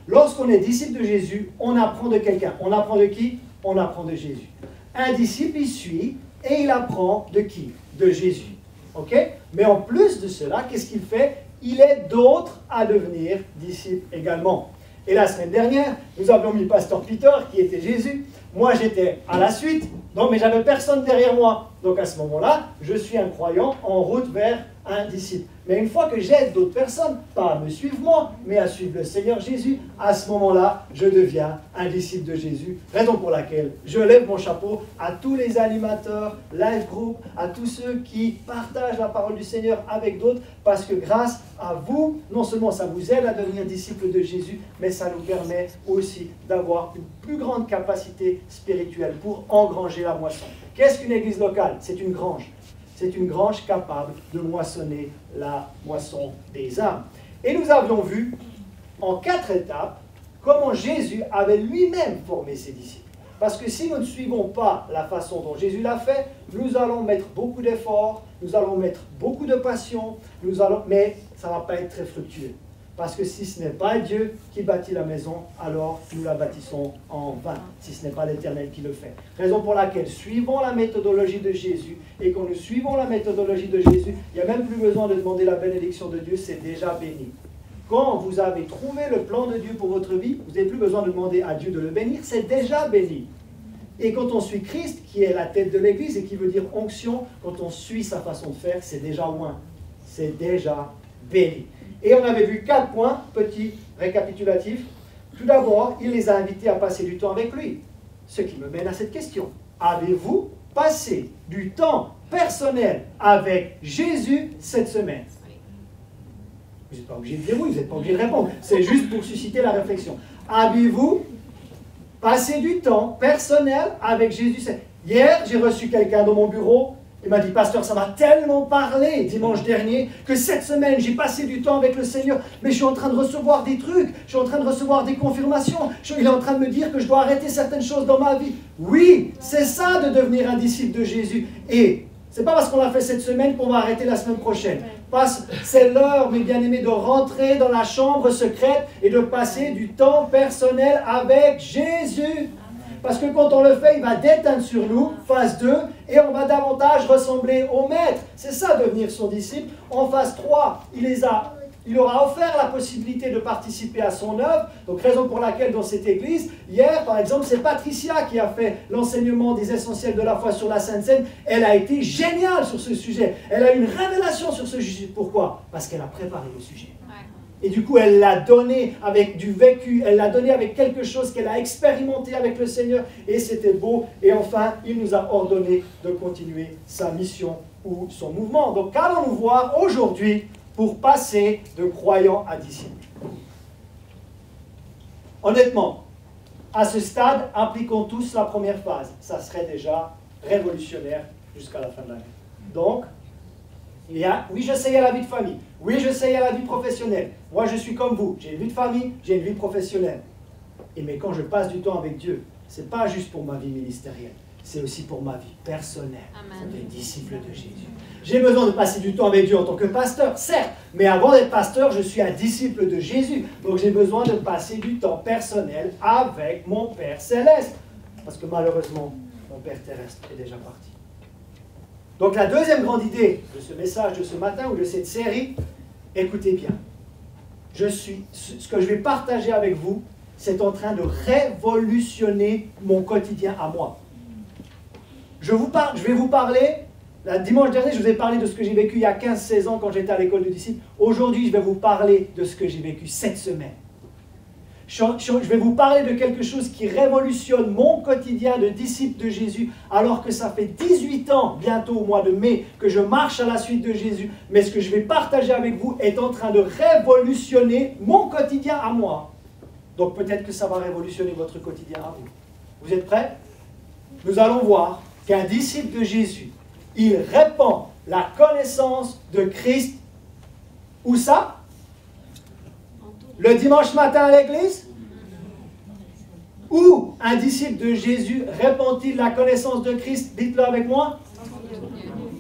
Lorsqu'on est disciple de Jésus, on apprend de quelqu'un. On apprend de qui? On apprend de Jésus. Un disciple, il suit et il apprend de qui? De Jésus. Ok? Mais en plus de cela, qu'est-ce qu'il fait? Il aide d'autres à devenir disciples également. Et la semaine dernière, nous avions mis Pasteur Peter, qui était Jésus. Moi, j'étais à la suite, mais j'avais personne derrière moi. Donc à ce moment-là, je suis un croyant en route vers un disciple. Mais une fois que j'aide d'autres personnes, pas à me suivre moi, mais à suivre le Seigneur Jésus, à ce moment-là, je deviens un disciple de Jésus. Raison pour laquelle je lève mon chapeau à tous les animateurs, live group, à tous ceux qui partagent la parole du Seigneur avec d'autres, parce que grâce à vous, non seulement ça vous aide à devenir disciple de Jésus, mais ça nous permet aussi d'avoir une plus grande capacité spirituelle pour engranger la moisson. Qu'est-ce qu'une église locale? C'est une grange. C'est une grange capable de moissonner la moisson des âmes. Et nous avions vu en 4 étapes comment Jésus avait lui-même formé ses disciples. Parce que si nous ne suivons pas la façon dont Jésus l'a fait, nous allons mettre beaucoup d'efforts, nous allons mettre beaucoup de passion, mais ça ne va pas être très fructueux. Parce que si ce n'est pas Dieu qui bâtit la maison, alors nous la bâtissons en vain, si ce n'est pas l'Éternel qui le fait. Raison pour laquelle suivons la méthodologie de Jésus, et quand nous suivons la méthodologie de Jésus, il n'y a même plus besoin de demander la bénédiction de Dieu, c'est déjà béni. Quand vous avez trouvé le plan de Dieu pour votre vie, vous n'avez plus besoin de demander à Dieu de le bénir, c'est déjà béni. Et quand on suit Christ, qui est la tête de l'Église et qui veut dire onction, quand on suit sa façon de faire, c'est déjà oint, c'est déjà béni. Et on avait vu 4 points, petit récapitulatif. Tout d'abord, il les a invités à passer du temps avec lui. Ce qui me mène à cette question. Avez-vous passé du temps personnel avec Jésus cette semaine? Vous n'êtes pas obligé de dire oui, vous n'êtes pas obligé de répondre. C'est juste pour susciter la réflexion. Avez-vous passé du temps personnel avec Jésus? Hier, j'ai reçu quelqu'un dans mon bureau. Il m'a dit, pasteur, ça m'a tellement parlé dimanche dernier que cette semaine, j'ai passé du temps avec le Seigneur, mais je suis en train de recevoir des trucs, je suis en train de recevoir des confirmations, il est en train de me dire que je dois arrêter certaines choses dans ma vie. Oui, c'est ça de devenir un disciple de Jésus. Et ce n'est pas parce qu'on l'a fait cette semaine qu'on va arrêter la semaine prochaine. C'est l'heure, mes bien-aimés, de rentrer dans la chambre secrète et de passer du temps personnel avec Jésus. Parce que quand on le fait, il va déteindre sur nous, phase 2, et on va davantage ressembler au Maître. C'est ça, devenir son disciple. En phase 3, il aura offert la possibilité de participer à son œuvre. Donc, raison pour laquelle dans cette église, hier, par exemple, c'est Patricia qui a fait l'enseignement des essentiels de la foi sur la Sainte Seine. Elle a été géniale sur ce sujet. Elle a eu une révélation sur ce sujet. Pourquoi? Parce qu'elle a préparé le sujet. Et du coup, elle l'a donné avec du vécu, elle l'a donné avec quelque chose qu'elle a expérimenté avec le Seigneur, et c'était beau. Et enfin, il nous a ordonné de continuer sa mission ou son mouvement. Donc, qu'allons-nous voir aujourd'hui pour passer de croyants à disciples? Honnêtement, à ce stade, appliquons tous la première phase. Ça serait déjà révolutionnaire jusqu'à la fin de l'année. Donc, oui, je sais, il y a la vie de famille. Oui, je sais, il y a la vie professionnelle. Moi, je suis comme vous. J'ai une vie de famille, j'ai une vie professionnelle. Mais quand je passe du temps avec Dieu, ce n'est pas juste pour ma vie ministérielle. C'est aussi pour ma vie personnelle. C'est des disciples de Jésus. J'ai besoin de passer du temps avec Dieu en tant que pasteur, certes. Mais avant d'être pasteur, je suis un disciple de Jésus. Donc, j'ai besoin de passer du temps personnel avec mon Père céleste. Parce que malheureusement, mon Père terrestre est déjà parti. Donc la deuxième grande idée de ce message de ce matin ou de cette série, écoutez bien, ce que je vais partager avec vous, c'est en train de révolutionner mon quotidien à moi. Je vais vous parler, dimanche dernier je vous ai parlé de ce que j'ai vécu il y a 15-16 ans quand j'étais à l'école de disciples. Aujourd'hui je vais vous parler de ce que j'ai vécu cette semaine. Je vais vous parler de quelque chose qui révolutionne mon quotidien de disciple de Jésus, alors que ça fait 18 ans, bientôt au mois de mai, que je marche à la suite de Jésus. Mais ce que je vais partager avec vous est en train de révolutionner mon quotidien à moi. Donc peut-être que ça va révolutionner votre quotidien à vous. Vous êtes prêts? Nous allons voir qu'un disciple de Jésus, il répand la connaissance de Christ. Où ça? Le dimanche matin à l'église? Où un disciple de Jésus répand-il la connaissance de Christ? Dites-le avec moi.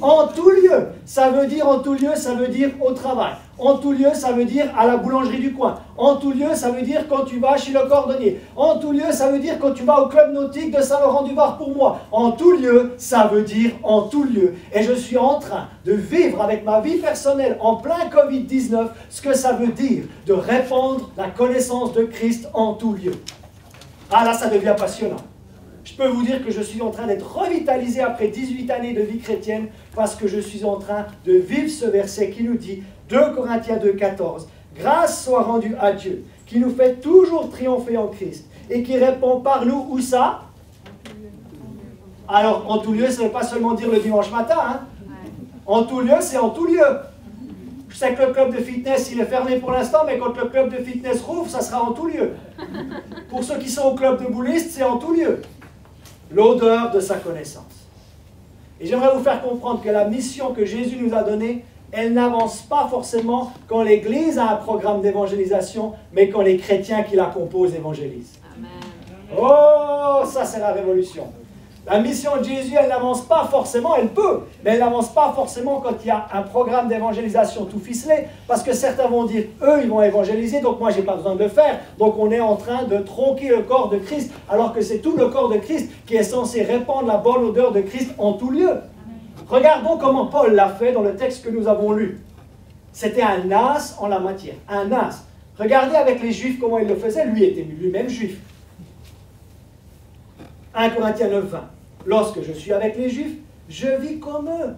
En tout lieu. Ça veut dire en tout lieu, ça veut dire au travail. En tout lieu, ça veut dire à la boulangerie du coin. En tout lieu, ça veut dire quand tu vas chez le cordonnier. En tout lieu, ça veut dire quand tu vas au club nautique de Saint-Laurent-du-Var pour moi. En tout lieu, ça veut dire en tout lieu. Et je suis en train de vivre avec ma vie personnelle en plein Covid-19 ce que ça veut dire de répandre la connaissance de Christ en tout lieu. Ah là, ça devient passionnant. je peux vous dire que je suis en train d'être revitalisé après 18 années de vie chrétienne parce que je suis en train de vivre ce verset qui nous dit, 2 Corinthiens 2, 14, « Grâce soit rendue à Dieu, qui nous fait toujours triompher en Christ et qui répond par nous, où ça? » Alors, en tout lieu, ça ne veut pas seulement dire le dimanche matin, hein? En tout lieu, c'est en tout lieu. Je sais que le club de fitness, il est fermé pour l'instant, mais quand le club de fitness rouvre, ça sera en tout lieu. Pour ceux qui sont au club de boulistes, c'est en tout lieu. L'odeur de sa connaissance. Et j'aimerais vous faire comprendre que la mission que Jésus nous a donnée, elle n'avance pas forcément quand l'Église a un programme d'évangélisation, mais quand les chrétiens qui la composent évangélisent. Amen. Oh, ça c'est la révolution. La mission de Jésus, elle n'avance pas forcément, elle peut, mais elle n'avance pas forcément quand il y a un programme d'évangélisation tout ficelé, parce que certains vont dire, eux, ils vont évangéliser, donc moi, je n'ai pas besoin de le faire. Donc on est en train de tronquer le corps de Christ, alors que c'est tout le corps de Christ qui est censé répandre la bonne odeur de Christ en tout lieu. Regardons comment Paul l'a fait dans le texte que nous avons lu. C'était un as en la matière, un as. Regardez avec les Juifs comment il le faisait, lui était lui-même juif. 1 Corinthiens 9, 20. Lorsque je suis avec les Juifs, je vis comme eux,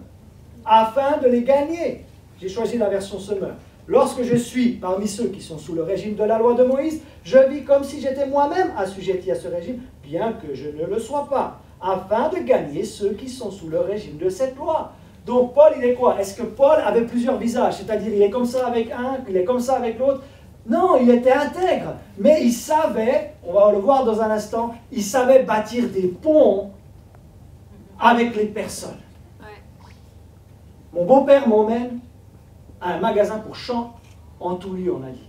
afin de les gagner. J'ai choisi la version Semeur. Lorsque je suis parmi ceux qui sont sous le régime de la loi de Moïse, je vis comme si j'étais moi-même assujetti à ce régime, bien que je ne le sois pas, afin de gagner ceux qui sont sous le régime de cette loi. Donc Paul, il est quoi? Est-ce que Paul avait plusieurs visages? C'est-à-dire, il est comme ça avec un, il est comme ça avec l'autre? Non, il était intègre, mais il savait, on va le voir dans un instant, il savait bâtir des ponts avec les personnes. Ouais. Mon beau-père m'emmène à un magasin pour changer, en tout lieu on a dit.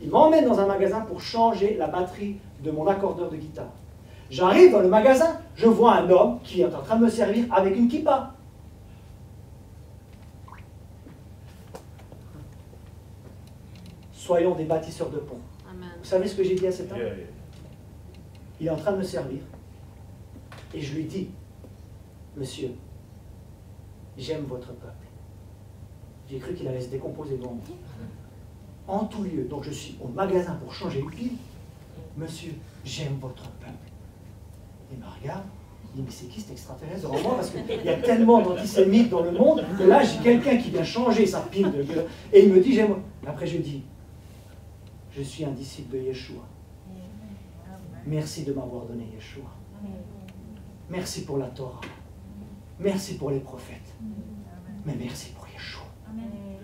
Il m'emmène dans un magasin pour changer la batterie de mon accordeur de guitare. J'arrive dans le magasin, je vois un homme qui est en train de me servir avec une kippa. Soyons des bâtisseurs de ponts. Amen. Vous savez ce que j'ai dit à cet homme? Il est en train de me servir. Et je lui dis, monsieur, j'aime votre peuple. J'ai cru qu'il allait se décomposer devant moi. En tout lieu, donc je suis au magasin pour changer une pile. Monsieur, j'aime votre peuple. Il me regarde, il dit, mais c'est qui cet extraterrestre devant moi? Parce qu'il y a tellement d'antisémites dans le monde que là, j'ai quelqu'un qui vient changer sa pile de gueule. Et il me dit, j'aime. Après, je dis, je suis un disciple de Yeshua. Merci de m'avoir donné Yeshua. Merci pour la Torah. Merci pour les prophètes. Mais merci pour Yeshua.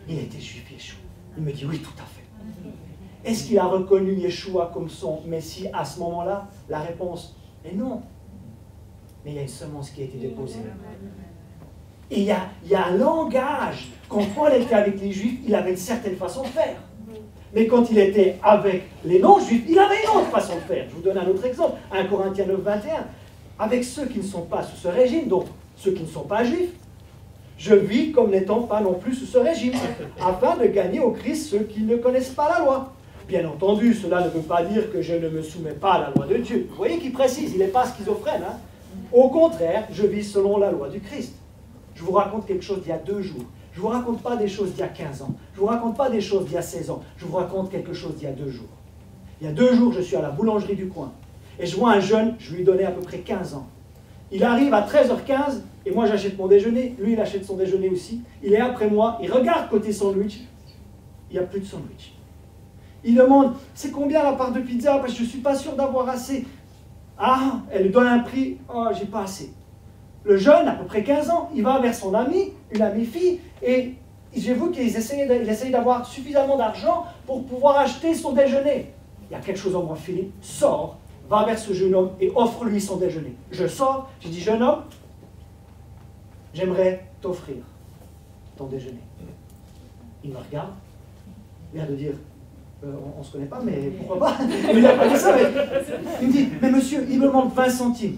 Il était juif, Yeshua. Il me dit, oui, tout à fait. Est-ce qu'il a reconnu Yeshua comme son Messie à ce moment-là? La réponse est non. Mais il y a une semence qui a été déposée. Et il y a un langage. Quand Paul était avec les Juifs, il avait une certaine façon de faire. Mais quand il était avec les non-Juifs, il avait une autre façon de faire. Je vous donne un autre exemple. 1 Corinthiens 9, 21. Avec ceux qui ne sont pas sous ce régime, donc ceux qui ne sont pas juifs, je vis comme n'étant pas non plus sous ce régime, afin de gagner au Christ ceux qui ne connaissent pas la loi. Bien entendu, cela ne veut pas dire que je ne me soumets pas à la loi de Dieu. Vous voyez qu'il précise, il n'est pas schizophrène. Hein? Au contraire, je vis selon la loi du Christ. Je vous raconte quelque chose d'il y a 2 jours. Je ne vous raconte pas des choses d'il y a 15 ans. Je ne vous raconte pas des choses d'il y a 16 ans. Je vous raconte quelque chose d'il y a 2 jours. Il y a 2 jours, je suis à la boulangerie du coin. Et je vois un jeune, je lui donnais à peu près 15 ans. Il arrive à 13h15, et moi j'achète mon déjeuner. Lui, il achète son déjeuner aussi. Il est après moi, il regarde côté sandwich. Il n'y a plus de sandwich. Il demande, c'est combien la part de pizza? Parce que je ne suis pas sûr d'avoir assez. Ah, elle lui donne un prix. Oh, j'ai pas assez. Le jeune, à peu près 15 ans, il va vers son ami, une amie fille, et j'ai vu qu'il essayait d'avoir suffisamment d'argent pour pouvoir acheter son déjeuner. Il y a quelque chose en moi, Philippe, sort, va vers ce jeune homme et offre-lui son déjeuner. Je sors, je dis, jeune homme, j'aimerais t'offrir ton déjeuner. Il me regarde, il vient de dire, on ne se connaît pas, mais pourquoi pas? Il n'a pas dit ça, mais il me dit, mais monsieur, il me manque 20 centimes.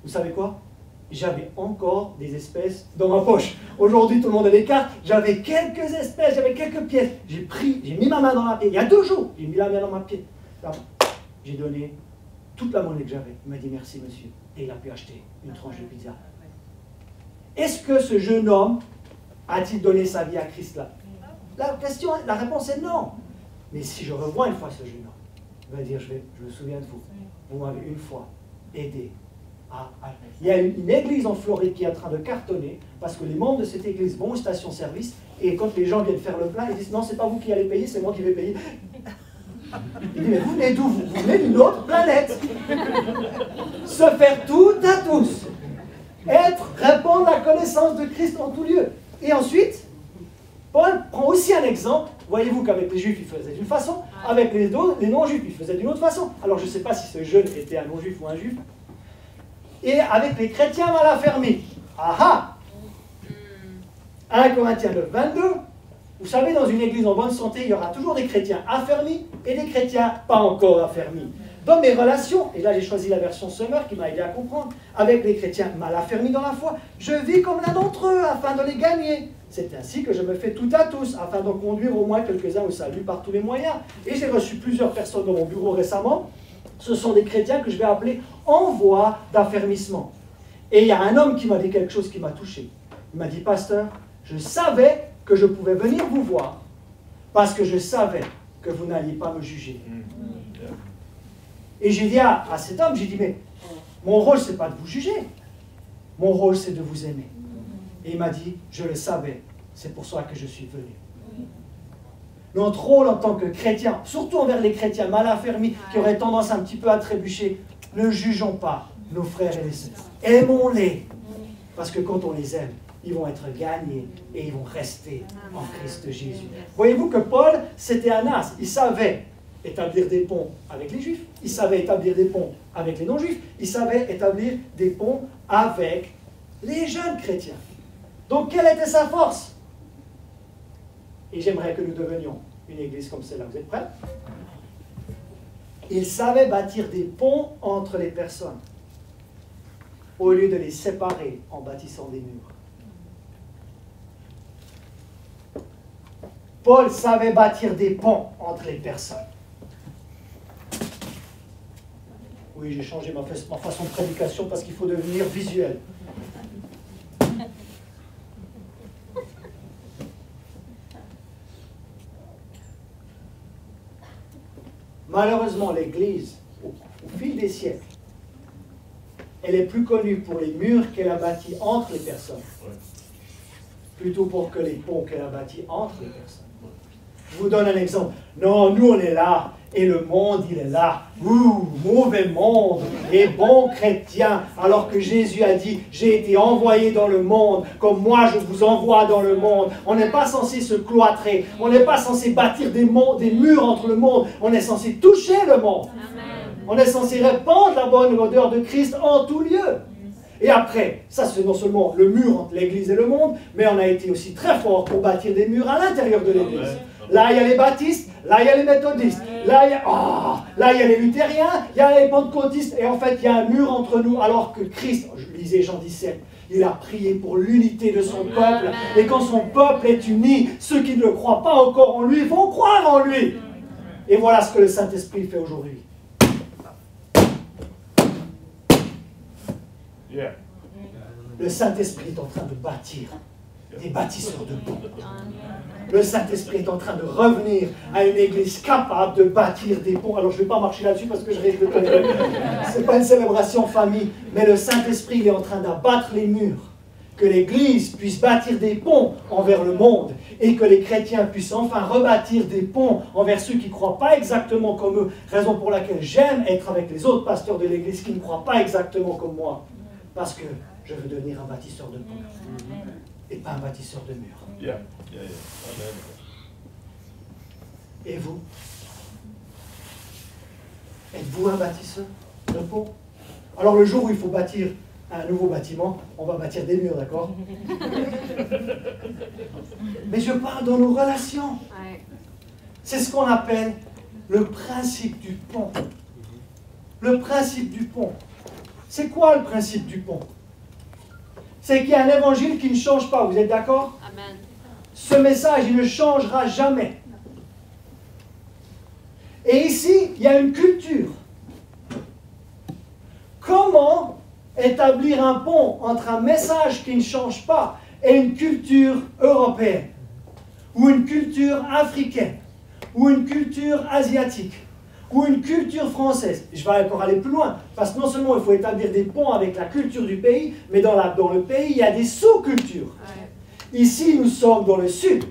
Vous savez quoi? J'avais encore des espèces dans ma poche. Aujourd'hui, tout le monde a des cartes. J'avais quelques espèces, j'avais quelques pièces. J'ai mis ma main dans ma pièce. Il y a 2 jours, j'ai mis la main dans ma pièce. J'ai donné toute la monnaie que j'avais. Il m'a dit merci, monsieur. Et il a pu acheter une tranche de pizza. Est-ce que ce jeune homme a-t-il donné sa vie à Christ là? La réponse est non. Mais si je revois une fois ce jeune homme, il va dire, je me souviens de vous. Vous m'avez une fois aidé Il y a une église en Floride qui est en train de cartonner parce que les membres de cette église vont aux stations-service et quand les gens viennent faire le plein, ils disent non, c'est pas vous qui allez payer, c'est moi qui vais payer. Il dit mais vous venez d'où? Vous venez d'une autre planète. Se faire tout à tous. Répandre la connaissance de Christ en tout lieu. Et ensuite, Paul prend aussi un exemple. Voyez-vous qu'avec les Juifs, il faisait d'une façon, avec les non-Juifs, il faisait d'une autre façon. Alors je ne sais pas si ce jeune était un non-Juif ou un Juif. Et avec les chrétiens mal affermis. Ah ah 1 Corinthiens 9, 22. Vous savez, dans une église en bonne santé, il y aura toujours des chrétiens affermis et des chrétiens pas encore affermis. Dans mes relations, et là j'ai choisi la version Summer qui m'a aidé à comprendre, avec les chrétiens mal affermis dans la foi, je vis comme l'un d'entre eux afin de les gagner. C'est ainsi que je me fais tout à tous, afin d'en conduire au moins quelques-uns au salut par tous les moyens. Et j'ai reçu plusieurs personnes dans mon bureau récemment. Ce sont des chrétiens que je vais appeler en voie d'affermissement. Et il y a un homme qui m'a dit quelque chose qui m'a touché. Il m'a dit, pasteur, je savais que je pouvais venir vous voir parce que je savais que vous n'alliez pas me juger. Et j'ai dit à cet homme, j'ai dit, mais mon rôle, ce n'est pas de vous juger. Mon rôle, c'est de vous aimer. Et il m'a dit, je le savais, c'est pour ça que je suis venu. Notre rôle en tant que chrétien, surtout envers les chrétiens mal affermis, qui auraient tendance un petit peu à trébucher, ne jugeons pas nos frères et les sœurs. Aimons-les, parce que quand on les aime, ils vont être gagnés et ils vont rester en Christ Jésus. Voyez-vous que Paul, c'était un as. Il savait établir des ponts avec les Juifs, il savait établir des ponts avec les non-Juifs, il savait établir des ponts avec les jeunes chrétiens. Donc, quelle était sa force? Et j'aimerais que nous devenions une église comme celle-là. Vous êtes prêts? Il savait bâtir des ponts entre les personnes, au lieu de les séparer en bâtissant des murs. Paul savait bâtir des ponts entre les personnes. Oui, j'ai changé ma façon de prédication parce qu'il faut devenir visuel. Malheureusement, l'Église, au fil des siècles, elle est plus connue pour les murs qu'elle a bâtis entre les personnes, plutôt pour que les ponts qu'elle a bâtis entre les personnes. Je vous donne un exemple. Non, nous on est là, et le monde il est là. Ouh, mauvais monde, et bons chrétiens. Alors que Jésus a dit, j'ai été envoyé dans le monde, comme moi je vous envoie dans le monde. On n'est pas censé se cloîtrer, on n'est pas censé bâtir des murs entre le monde, on est censé toucher le monde. Amen. On est censé répandre la bonne odeur de Christ en tout lieu. Et après, ça c'est non seulement le mur entre l'Église et le monde, mais on a été aussi très fort pour bâtir des murs à l'intérieur de l'Église. Là, il y a les baptistes, là, il y a les méthodistes, là, il y a les luthériens, il y a les pentecôtistes, et en fait, il y a un mur entre nous, alors que Christ, je lisais Jean 17, il a prié pour l'unité de son peuple, et quand son peuple est uni, ceux qui ne le croient pas encore en lui vont croire en lui. Et voilà ce que le Saint-Esprit fait aujourd'hui. Le Saint-Esprit est en train de bâtir des bâtisseurs de ponts. Le Saint-Esprit est en train de revenir à une église capable de bâtir des ponts. Alors je ne vais pas marcher là-dessus parce que je risque de tomber. Ce n'est pas une célébration en famille, mais le Saint-Esprit il est en train d'abattre les murs. Que l'église puisse bâtir des ponts envers le monde et que les chrétiens puissent enfin rebâtir des ponts envers ceux qui ne croient pas exactement comme eux. Raison pour laquelle j'aime être avec les autres pasteurs de l'église qui ne croient pas exactement comme moi. Parce que je veux devenir un bâtisseur de ponts et pas un bâtisseur de murs. Et vous? Êtes-vous un bâtisseur de ponts? Alors le jour où il faut bâtir un nouveau bâtiment, on va bâtir des murs, d'accord? Mais je parle dans nos relations. C'est ce qu'on appelle le principe du pont. Le principe du pont. C'est quoi le principe du pont? C'est qu'il y a un évangile qui ne change pas, vous êtes d'accord? Amen. Ce message, il ne changera jamais. Et ici, il y a une culture. Comment établir un pont entre un message qui ne change pas et une culture européenne, ou une culture africaine, ou une culture asiatique, ou une culture française. Je vais encore aller plus loin, parce que non seulement il faut établir des ponts avec la culture du pays, mais dans le pays, il y a des sous-cultures. Ici, nous sommes dans le sud.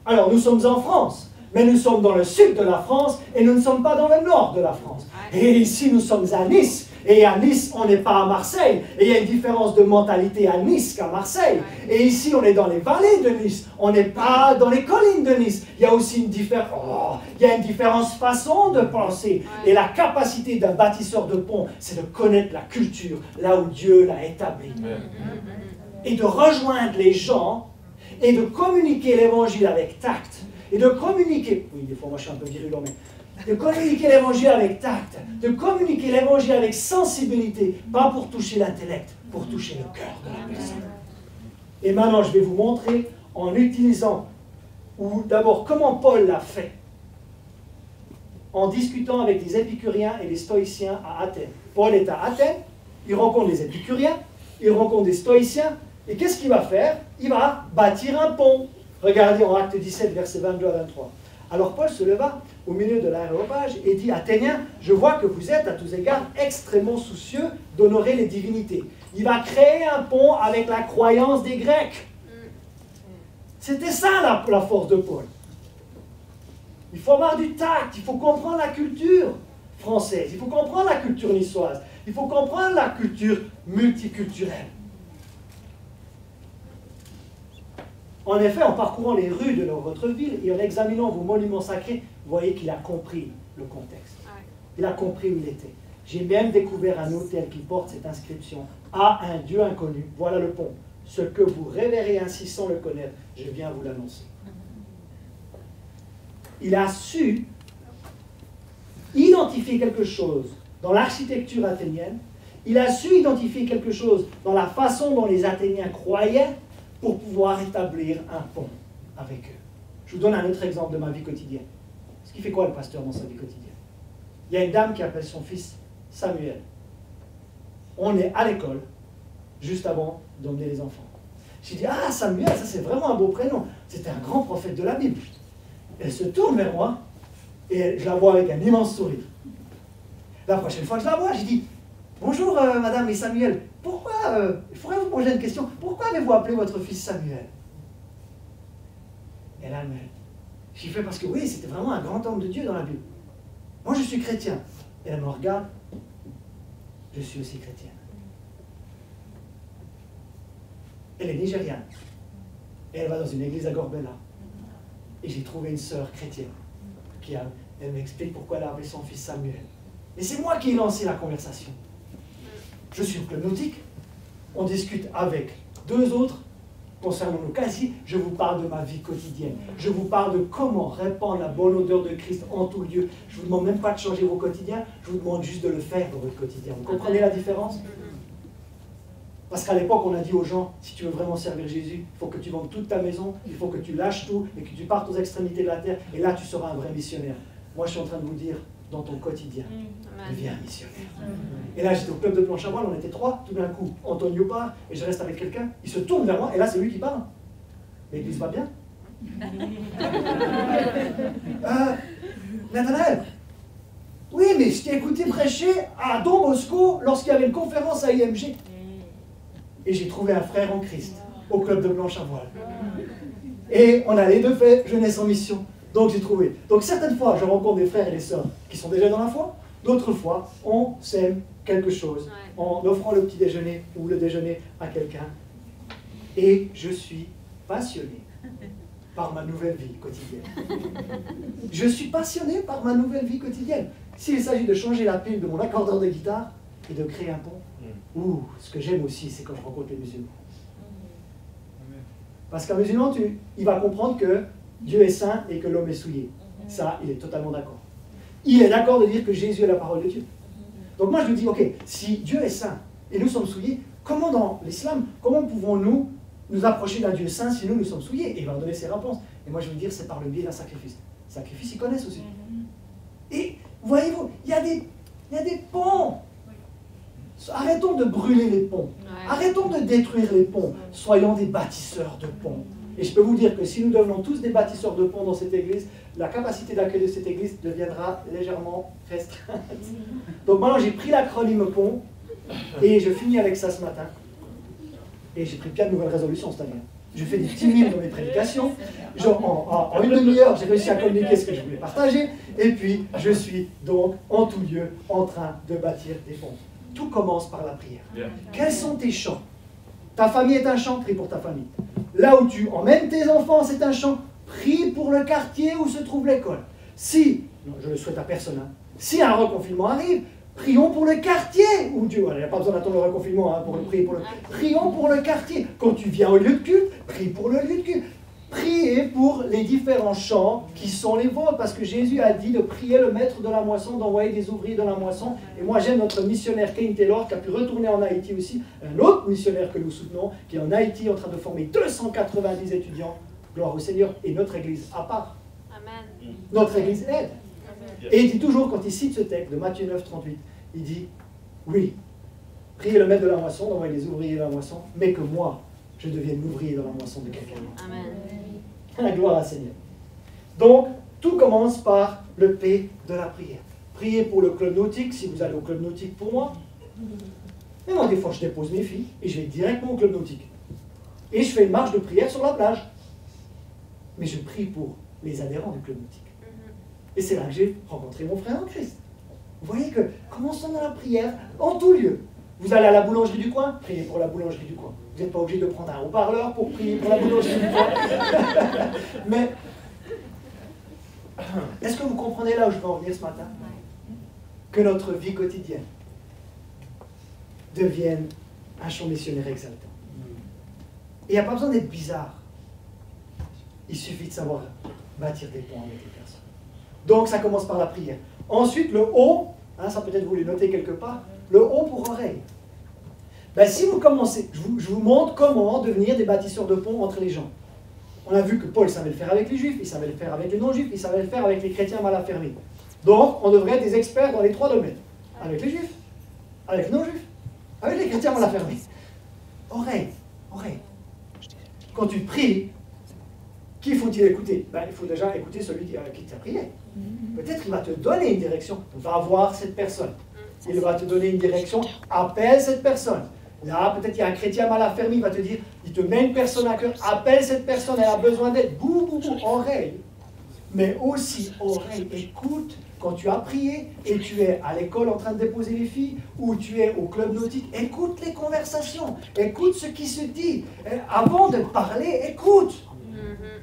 Alors, nous sommes en France, mais nous sommes dans le sud de la France et nous ne sommes pas dans le nord de la France. Et ici, nous sommes à Nice. Et à Nice, on n'est pas à Marseille. Et il y a une différence de mentalité à Nice qu'à Marseille. Et ici, on est dans les vallées de Nice. On n'est pas dans les collines de Nice. Il y a aussi une différence. Il y a une différence façon de penser. Et la capacité d'un bâtisseur de pont, c'est de connaître la culture, là où Dieu l'a établie. Et de rejoindre les gens et de communiquer l'évangile avec tact. Et de communiquer... Oui, des fois, moi, je suis un peu virulent, mais... De communiquer l'évangile avec tact, de communiquer l'évangile avec sensibilité, pas pour toucher l'intellect, pour toucher le cœur de la personne. Et maintenant, je vais vous montrer en utilisant, ou d'abord comment Paul l'a fait, en discutant avec des épicuriens et des stoïciens à Athènes. Paul est à Athènes, il rencontre des épicuriens, il rencontre des stoïciens, et qu'est-ce qu'il va faire? Il va bâtir un pont. Regardez en Acte 17, versets 22 à 23. Alors Paul se leva au milieu de l'aréopage et dit « Athéniens, je vois que vous êtes à tous égards extrêmement soucieux d'honorer les divinités. » Il va créer un pont avec la croyance des Grecs. C'était ça la force de Paul. Il faut avoir du tact, il faut comprendre la culture française, il faut comprendre la culture niçoise, il faut comprendre la culture multiculturelle. En effet, en parcourant les rues de votre ville et en examinant vos monuments sacrés, vous voyez qu'il a compris le contexte. Il a compris où il était. J'ai même découvert un autel qui porte cette inscription « À un Dieu inconnu, voilà le pont. Ce que vous révérez ainsi sans le connaître, je viens vous l'annoncer. » Il a su identifier quelque chose dans l'architecture athénienne, il a su identifier quelque chose dans la façon dont les Athéniens croyaient, pour pouvoir établir un pont avec eux. Je vous donne un autre exemple de ma vie quotidienne. Ce qui fait quoi le pasteur dans sa vie quotidienne? Il y a une dame qui appelle son fils Samuel. On est à l'école, juste avant d'emmener les enfants. J'ai dit, ah Samuel, ça c'est vraiment un beau prénom. C'était un grand prophète de la Bible. Elle se tourne vers moi et je la vois avec un immense sourire. La prochaine fois que je la vois, j'ai dit, bonjour madame et Samuel. Pourquoi, il faudrait vous poser une question, pourquoi avez-vous appelé votre fils Samuel? Et là, j'ai fait parce que oui, c'était vraiment un grand homme de Dieu dans la Bible. Moi, je suis chrétien. Et elle me regarde, je suis aussi chrétienne. Elle est nigériane. Et elle va dans une église à Gorbella. Et j'ai trouvé une sœur chrétienne. Elle m'explique pourquoi elle a appelé son fils Samuel. Et c'est moi qui ai lancé la conversation. Je suis au club nautique, on discute avec deux autres concernant nos casiers, je vous parle de ma vie quotidienne, je vous parle de comment répandre la bonne odeur de Christ en tout lieu. Je ne vous demande même pas de changer vos quotidiens, je vous demande juste de le faire dans votre quotidien. Vous comprenez la différence? Parce qu'à l'époque, on a dit aux gens, si tu veux vraiment servir Jésus, il faut que tu vendes toute ta maison, il faut que tu lâches tout et que tu partes aux extrémités de la terre, et là tu seras un vrai missionnaire. Moi, je suis en train de vous dire, dans ton quotidien, deviens un missionnaire. Et là, j'étais au club de planche à voile, on était trois, tout d'un coup, Antonio part, et je reste avec quelqu'un, il se tourne vers moi, et là, c'est lui qui parle. L'église va bien? Nathanaël, oui, mais je t'ai écouté prêcher à Don Bosco lorsqu'il y avait une conférence à IMG. Et j'ai trouvé un frère en Christ, au club de planche à voile. Et on a les deux faits, jeunesse en mission. Donc j'ai trouvé. Donc certaines fois, je rencontre des frères et des sœurs qui sont déjà dans la foi. D'autres fois, on sème quelque chose en offrant le petit déjeuner ou le déjeuner à quelqu'un. Et je suis passionné par ma nouvelle vie quotidienne. Je suis passionné par ma nouvelle vie quotidienne. S'il s'agit de changer la pile de mon accordeur de guitare et de créer un pont, ce que j'aime aussi, c'est quand je rencontre les musulmans. Parce qu'un musulman, il va comprendre que Dieu est saint et que l'homme est souillé. Ça, il est totalement d'accord. Il est d'accord de dire que Jésus est la parole de Dieu. Donc moi, je lui dis, ok, si Dieu est saint et nous sommes souillés, comment dans l'islam, comment pouvons-nous nous approcher d'un Dieu saint si nous sommes souillés? Et il va me donner ses réponses. Et moi, je vais lui dire, c'est par le biais d'un sacrifice. Sacrifice, ils connaissent aussi. Et voyez-vous, il y a des ponts. Arrêtons de brûler les ponts. Arrêtons de détruire les ponts. Soyons des bâtisseurs de ponts. Et je peux vous dire que si nous devenons tous des bâtisseurs de ponts dans cette église, la capacité d'accueil de cette église deviendra légèrement restreinte. Donc maintenant, j'ai pris l'acronyme PONT et je finis avec ça ce matin. Et j'ai pris plein de nouvelles résolutions, c'est-à-dire, je fais des petits mimes dans mes prédications. Genre, en une demi-heure, j'ai réussi à communiquer ce que je voulais partager. Et puis, je suis donc en tout lieu en train de bâtir des ponts. Tout commence par la prière. Quels sont tes chants? Ta famille est un chant, prie pour ta famille. Là où tu emmènes tes enfants, c'est un chant, prie pour le quartier où se trouve l'école. Si, non, je ne le souhaite à personne, hein, si un reconfinement arrive, prions pour le quartier où Dieu. Il n'y a pas besoin d'attendre le reconfinement pour le prier pour le. Prions pour le quartier. Quand tu viens au lieu de culte, prie pour le lieu de culte. Priez pour les différents champs qui sont les vôtres, parce que Jésus a dit de prier le maître de la moisson, d'envoyer des ouvriers dans la moisson. Et moi j'aime notre missionnaire Kane Taylor qui a pu retourner en Haïti aussi, un autre missionnaire que nous soutenons, qui est en Haïti en train de former 290 étudiants. Gloire au Seigneur. Et notre église à part. Amen. Notre église aide. Et il dit toujours, quand il cite ce texte de Matthieu 9, 38, il dit, oui, priez le maître de la moisson, d'envoyer des ouvriers dans la moisson, mais que moi, je devienne l'ouvrier dans la moisson de quelqu'un d'autre. Amen. La gloire à Seigneur. Donc, tout commence par le P de la prière. Priez pour le club nautique, si vous allez au club nautique pour moi. Mais moi, des fois, je dépose mes filles et je vais directement au club nautique. Et je fais une marche de prière sur la plage. Mais je prie pour les adhérents du club nautique. Et c'est là que j'ai rencontré mon frère en Christ. Vous voyez que, commençons dans la prière en tout lieu. Vous allez à la boulangerie du coin, priez pour la boulangerie du coin. Vous n'êtes pas obligé de prendre un haut-parleur pour prier pour la boulangerie du coin. Mais, est-ce que vous comprenez là où je veux en venir ce matin? Que notre vie quotidienne devienne un chant missionnaire exaltant. Et il n'y a pas besoin d'être bizarre. Il suffit de savoir bâtir des ponts avec les personnes. Donc ça commence par la prière. Ensuite, le O, hein, ça peut-être vous le notez quelque part, le O pour oreille. Ben, si vous commencez, je vous montre comment devenir des bâtisseurs de ponts entre les gens. On a vu que Paul savait le faire avec les juifs, il savait le faire avec les non-juifs, il savait le faire avec les chrétiens mal affermis. Donc, on devrait être des experts dans les trois domaines. Avec les juifs, avec les non-juifs, avec les chrétiens mal affermis. Oreille, oreille. Quand tu pries, qui faut-il écouter? Ben, il faut déjà écouter celui qui t'a prié. Peut-être qu'il va te donner une direction. Va voir cette personne. Il va te donner une direction. Appelle cette personne. Là, peut-être il y a un chrétien mal affermi, il va te dire, il te met une personne à cœur. Appelle cette personne, elle a besoin d'aide. Bou, bou, bou, oreille. Mais aussi, oreille, écoute. Quand tu as prié et tu es à l'école en train de déposer les filles, ou tu es au club nautique, écoute les conversations. Écoute ce qui se dit. Avant de parler, écoute.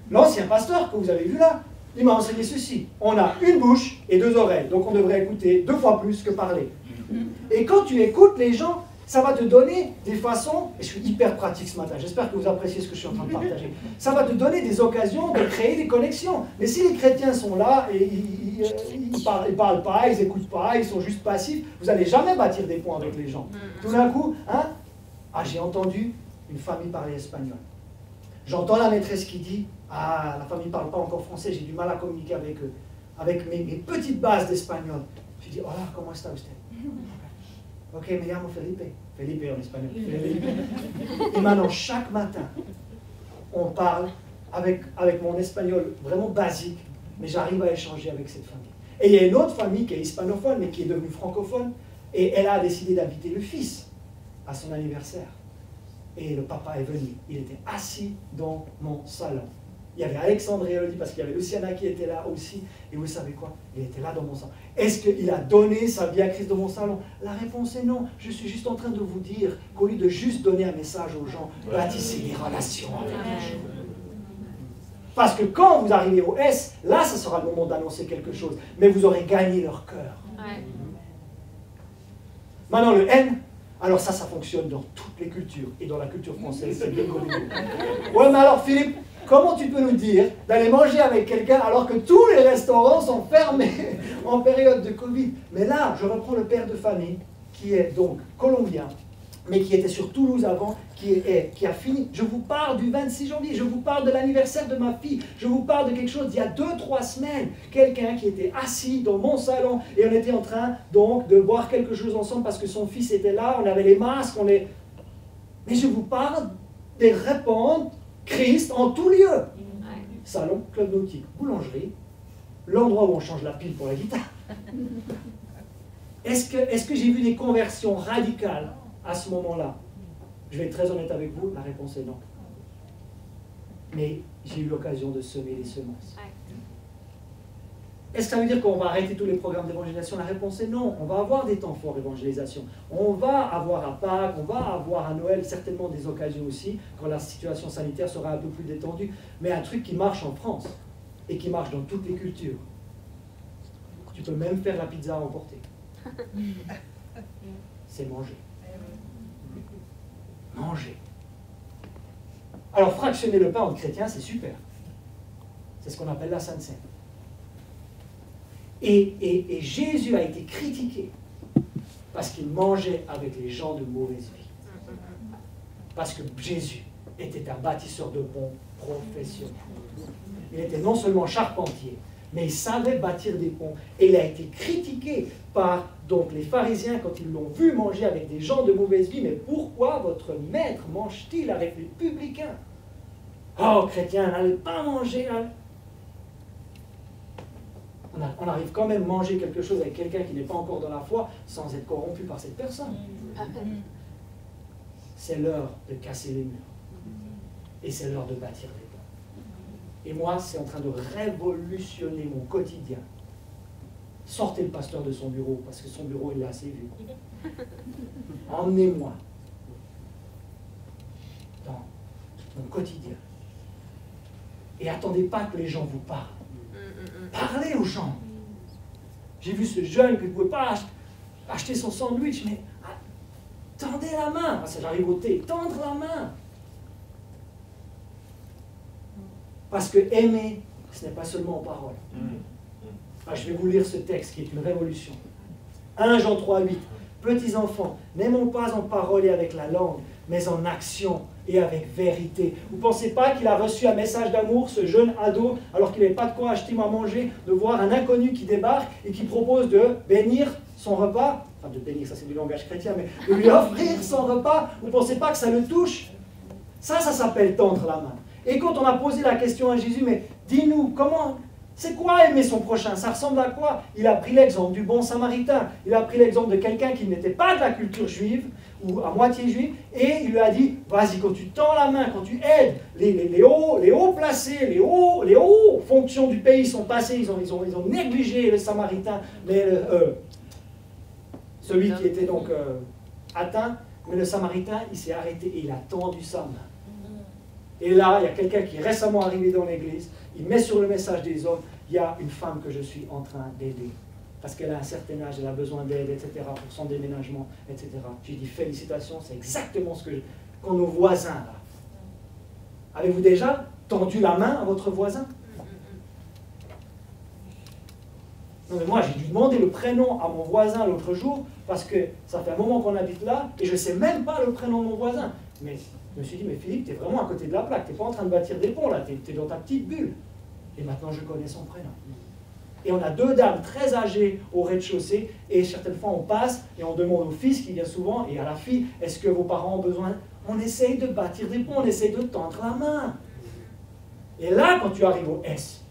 L'ancien pasteur que vous avez vu là, il m'a enseigné ceci. On a une bouche et deux oreilles, donc on devrait écouter 2 fois plus que parler. Et quand tu écoutes les gens, ça va te donner des façons, et je suis hyper pratique ce matin, j'espère que vous appréciez ce que je suis en train de partager, ça va te donner des occasions de créer des connexions. Mais si les chrétiens sont là et ils parlent pas, ils n'écoutent pas, ils sont juste passifs, vous n'allez jamais bâtir des ponts avec les gens. Tout d'un coup, hein, j'ai entendu une famille parler espagnol. J'entends la maîtresse qui dit, la famille ne parle pas encore français, j'ai du mal à communiquer avec eux, avec mes petites bases d'espagnol. Je dis, hola, ¿cómo está usted? Ok, me llamo Felipe. Felipe en espagnol. Felipe. Et maintenant, chaque matin, on parle avec mon espagnol vraiment basique, mais j'arrive à échanger avec cette famille. Et il y a une autre famille qui est hispanophone, mais qui est devenue francophone, et elle a décidé d'inviter le fils à son anniversaire. Et le papa est venu. Il était assis dans mon salon. Il y avait Alexandre et Elodie, parce qu'il y avait Luciana qui était là aussi. Et vous savez quoi? Il était là dans mon salon. Est-ce qu'il a donné sa vie à Christ dans mon salon? La réponse est non. Je suis juste en train de vous dire qu'au lieu de juste donner un message aux gens, bâtissez des relations avec les gens. Parce que quand vous arrivez au S, là, ça sera le moment d'annoncer quelque chose. Mais vous aurez gagné leur cœur. Maintenant, le N, alors ça fonctionne dans toutes les cultures. Et dans la culture française, c'est bien connu. Ouais, mais alors Philippe, comment tu peux nous dire d'aller manger avec quelqu'un alors que tous les restaurants sont fermés en période de Covid? Mais là, je reprends le père de famille, qui est donc colombien, mais qui était sur Toulouse avant, qui a fini. Je vous parle du 26 janvier, je vous parle de l'anniversaire de ma fille, je vous parle de quelque chose d'il y a 2-3 semaines. Quelqu'un qui était assis dans mon salon et on était en train donc de boire quelque chose ensemble parce que son fils était là, on avait les masques, Mais je vous parle de répondre Christ en tout lieu. Salon, club nautique, boulangerie, l'endroit où on change la pile pour la guitare. Est-ce que j'ai vu des conversions radicales à ce moment-là? Je vais être très honnête avec vous, la réponse est non. Mais j'ai eu l'occasion de semer les semences. Est-ce que ça veut dire qu'on va arrêter tous les programmes d'évangélisation? La réponse est non. On va avoir des temps forts d'évangélisation. On va avoir à Pâques, on va avoir à Noël certainement des occasions aussi, quand la situation sanitaire sera un peu plus détendue. Mais un truc qui marche en France et qui marche dans toutes les cultures, tu peux même faire la pizza à emporter. C'est manger. Manger. Alors fractionner le pain entre chrétiens, c'est super. C'est ce qu'on appelle la Sainte Seine. Et Jésus a été critiqué parce qu'il mangeait avec les gens de mauvaise vie. Parce que Jésus était un bâtisseur de ponts professionnel. Il était non seulement charpentier, mais il savait bâtir des ponts. Et il a été critiqué par donc, les pharisiens quand ils l'ont vu manger avec des gens de mauvaise vie. Mais pourquoi votre maître mange-t-il avec les publicains? Oh, chrétien, n'allez pas manger. On arrive quand même à manger quelque chose avec quelqu'un qui n'est pas encore dans la foi sans être corrompu par cette personne. C'est l'heure de casser les murs. Et c'est l'heure de bâtir des ponts. Et moi, c'est en train de révolutionner mon quotidien. Sortez le pasteur de son bureau, parce que son bureau, il est assez vu. Emmenez-moi dans mon quotidien. Et attendez pas que les gens vous parlent. Parlez aux gens. J'ai vu ce jeune qui ne pouvait pas acheter son sandwich, mais tendez la main. Ça, j'arrive au thé. Tendre la main. Parce que aimer, ce n'est pas seulement en parole. Je vais vous lire ce texte qui est une révolution. 1 Jean 3,8. Petits enfants, n'aimons pas en parole et avec la langue, mais en action et avec vérité. Vous ne pensez pas qu'il a reçu un message d'amour, ce jeune ado, alors qu'il n'avait pas de quoi acheter à manger, de voir un inconnu qui débarque et qui propose de bénir son repas? Enfin, de bénir, ça c'est du langage chrétien, mais de lui offrir son repas. Vous ne pensez pas que ça le touche? Ça s'appelle tendre la main. Et quand on a posé la question à Jésus, mais dis-nous, comment... C'est quoi aimer son prochain? Ça ressemble à quoi? Il a pris l'exemple du bon samaritain. Il a pris l'exemple de quelqu'un qui n'était pas de la culture juive, ou à moitié juive, et il lui a dit, vas-y, quand tu tends la main, quand tu aides, les hauts placés, les hauts fonctions du pays sont passés, ils ont négligé le samaritain, mais celui qui était donc atteint, mais le samaritain, il s'est arrêté et il a tendu sa main. Et là, il y a quelqu'un qui est récemment arrivé dans l'église, il met sur le message des hommes, il y a une femme que je suis en train d'aider, parce qu'elle a un certain âge, elle a besoin d'aide, etc., pour son déménagement, etc. J'ai dit félicitations, c'est exactement ce qu'ont nos voisins là. Avez-vous déjà tendu la main à votre voisin? Non mais moi j'ai dû demander le prénom à mon voisin l'autre jour, parce que ça fait un moment qu'on habite là, et je ne sais même pas le prénom de mon voisin. Mais je me suis dit, mais Philippe, tu es vraiment à côté de la plaque, tu n'es pas en train de bâtir des ponts là, tu es dans ta petite bulle. Et maintenant je connais son prénom. Et on a 2 dames très âgées au rez-de-chaussée, et certaines fois on passe et on demande au fils qui vient souvent, et à la fille, est-ce que vos parents ont besoin? On essaye de bâtir des ponts, on essaye de tendre la main. Et là, quand tu arrives au S,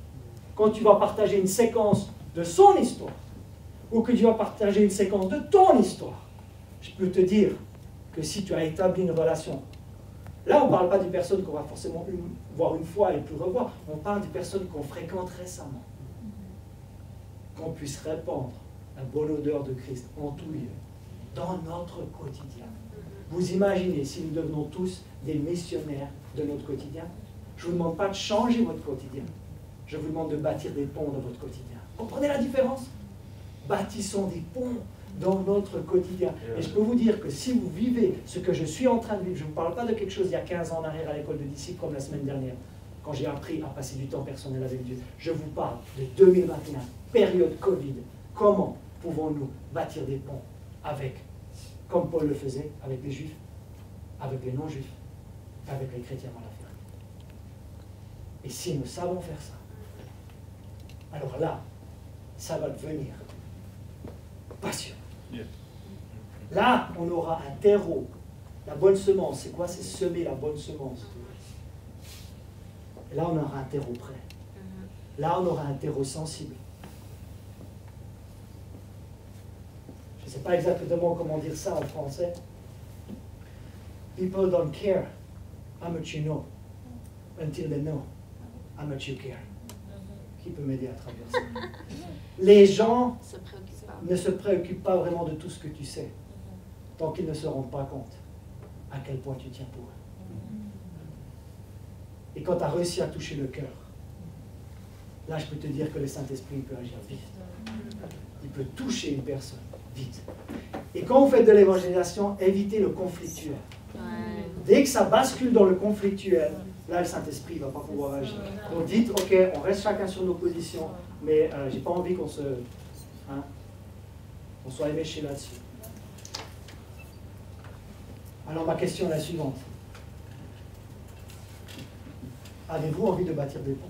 quand tu vas partager une séquence de son histoire, ou que tu vas partager une séquence de ton histoire, je peux te dire que si tu as établi une relation, là on ne parle pas des personnes qu'on va forcément voir une fois et plus revoir, on parle des personnes qu'on fréquente récemment, qu'on puisse répandre la bonne odeur de Christ en tout lieu, dans notre quotidien. Vous imaginez si nous devenons tous des missionnaires de notre quotidien? Je ne vous demande pas de changer votre quotidien, je vous demande de bâtir des ponts dans votre quotidien. Comprenez la différence? Bâtissons des ponts dans notre quotidien. Et je peux vous dire que si vous vivez ce que je suis en train de vivre, je ne vous parle pas de quelque chose il y a 15 ans en arrière à l'école de disciples comme la semaine dernière, quand j'ai appris à passer du temps personnel avec Dieu. Je vous parle de 2021, période Covid. Comment pouvons-nous bâtir des ponts avec, comme Paul le faisait, avec les Juifs, avec les non-Juifs, avec les chrétiens en Afrique? Et si nous savons faire ça, alors là, ça va devenir passion. Là, on aura un terreau. La bonne semence, c'est quoi? C'est semer la bonne semence. Et là, on aura un terreau prêt. Là, on aura un terreau sensible. Je ne sais pas exactement comment dire ça en français. People don't care how much you know until they know how much you care. Qui peut m'aider à traduire ça? Les gens ne se préoccupent pas vraiment de tout ce que tu sais, tant qu'ils ne se rendent pas compte à quel point tu tiens pour eux. Et quand tu as réussi à toucher le cœur, là je peux te dire que le Saint-Esprit peut agir vite. Il peut toucher une personne vite. Et quand vous faites de l'évangélisation, évitez le conflictuel. Dès que ça bascule dans le conflictuel, là le Saint-Esprit ne va pas pouvoir agir. Donc dites, ok, on reste chacun sur nos positions, mais j'ai pas envie qu'on se... on soit éméché là-dessus. Alors ma question est la suivante. Avez-vous envie de bâtir des ponts?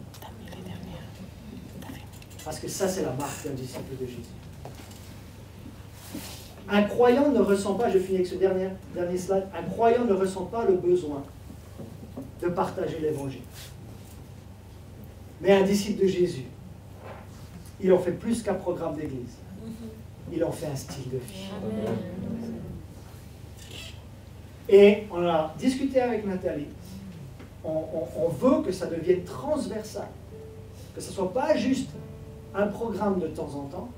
Parce que ça, c'est la marque d'un disciple de Jésus. Un croyant ne ressent pas, je finis avec ce dernier slide, un croyant ne ressent pas le besoin de partager l'évangile. Mais un disciple de Jésus, il en fait plus qu'un programme d'église. Il en fait un style de vie. Et on a discuté avec Nathalie. On veut que ça devienne transversal. Que ce ne soit pas juste un programme de temps en temps.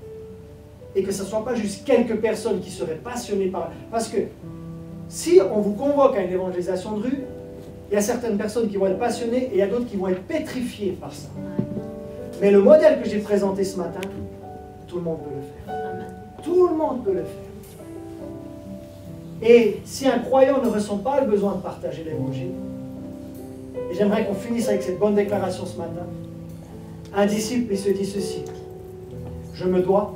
Et que ce ne soit pas juste quelques personnes qui seraient passionnées par... Parce que si on vous convoque à une évangélisation de rue, il y a certaines personnes qui vont être passionnées et il y a d'autres qui vont être pétrifiées par ça. Mais le modèle que j'ai présenté ce matin, tout le monde peut le faire. Tout le monde peut le faire. Et si un croyant ne ressent pas le besoin de partager l'évangile, et j'aimerais qu'on finisse avec cette bonne déclaration ce matin, un disciple, il se dit ceci: je me dois,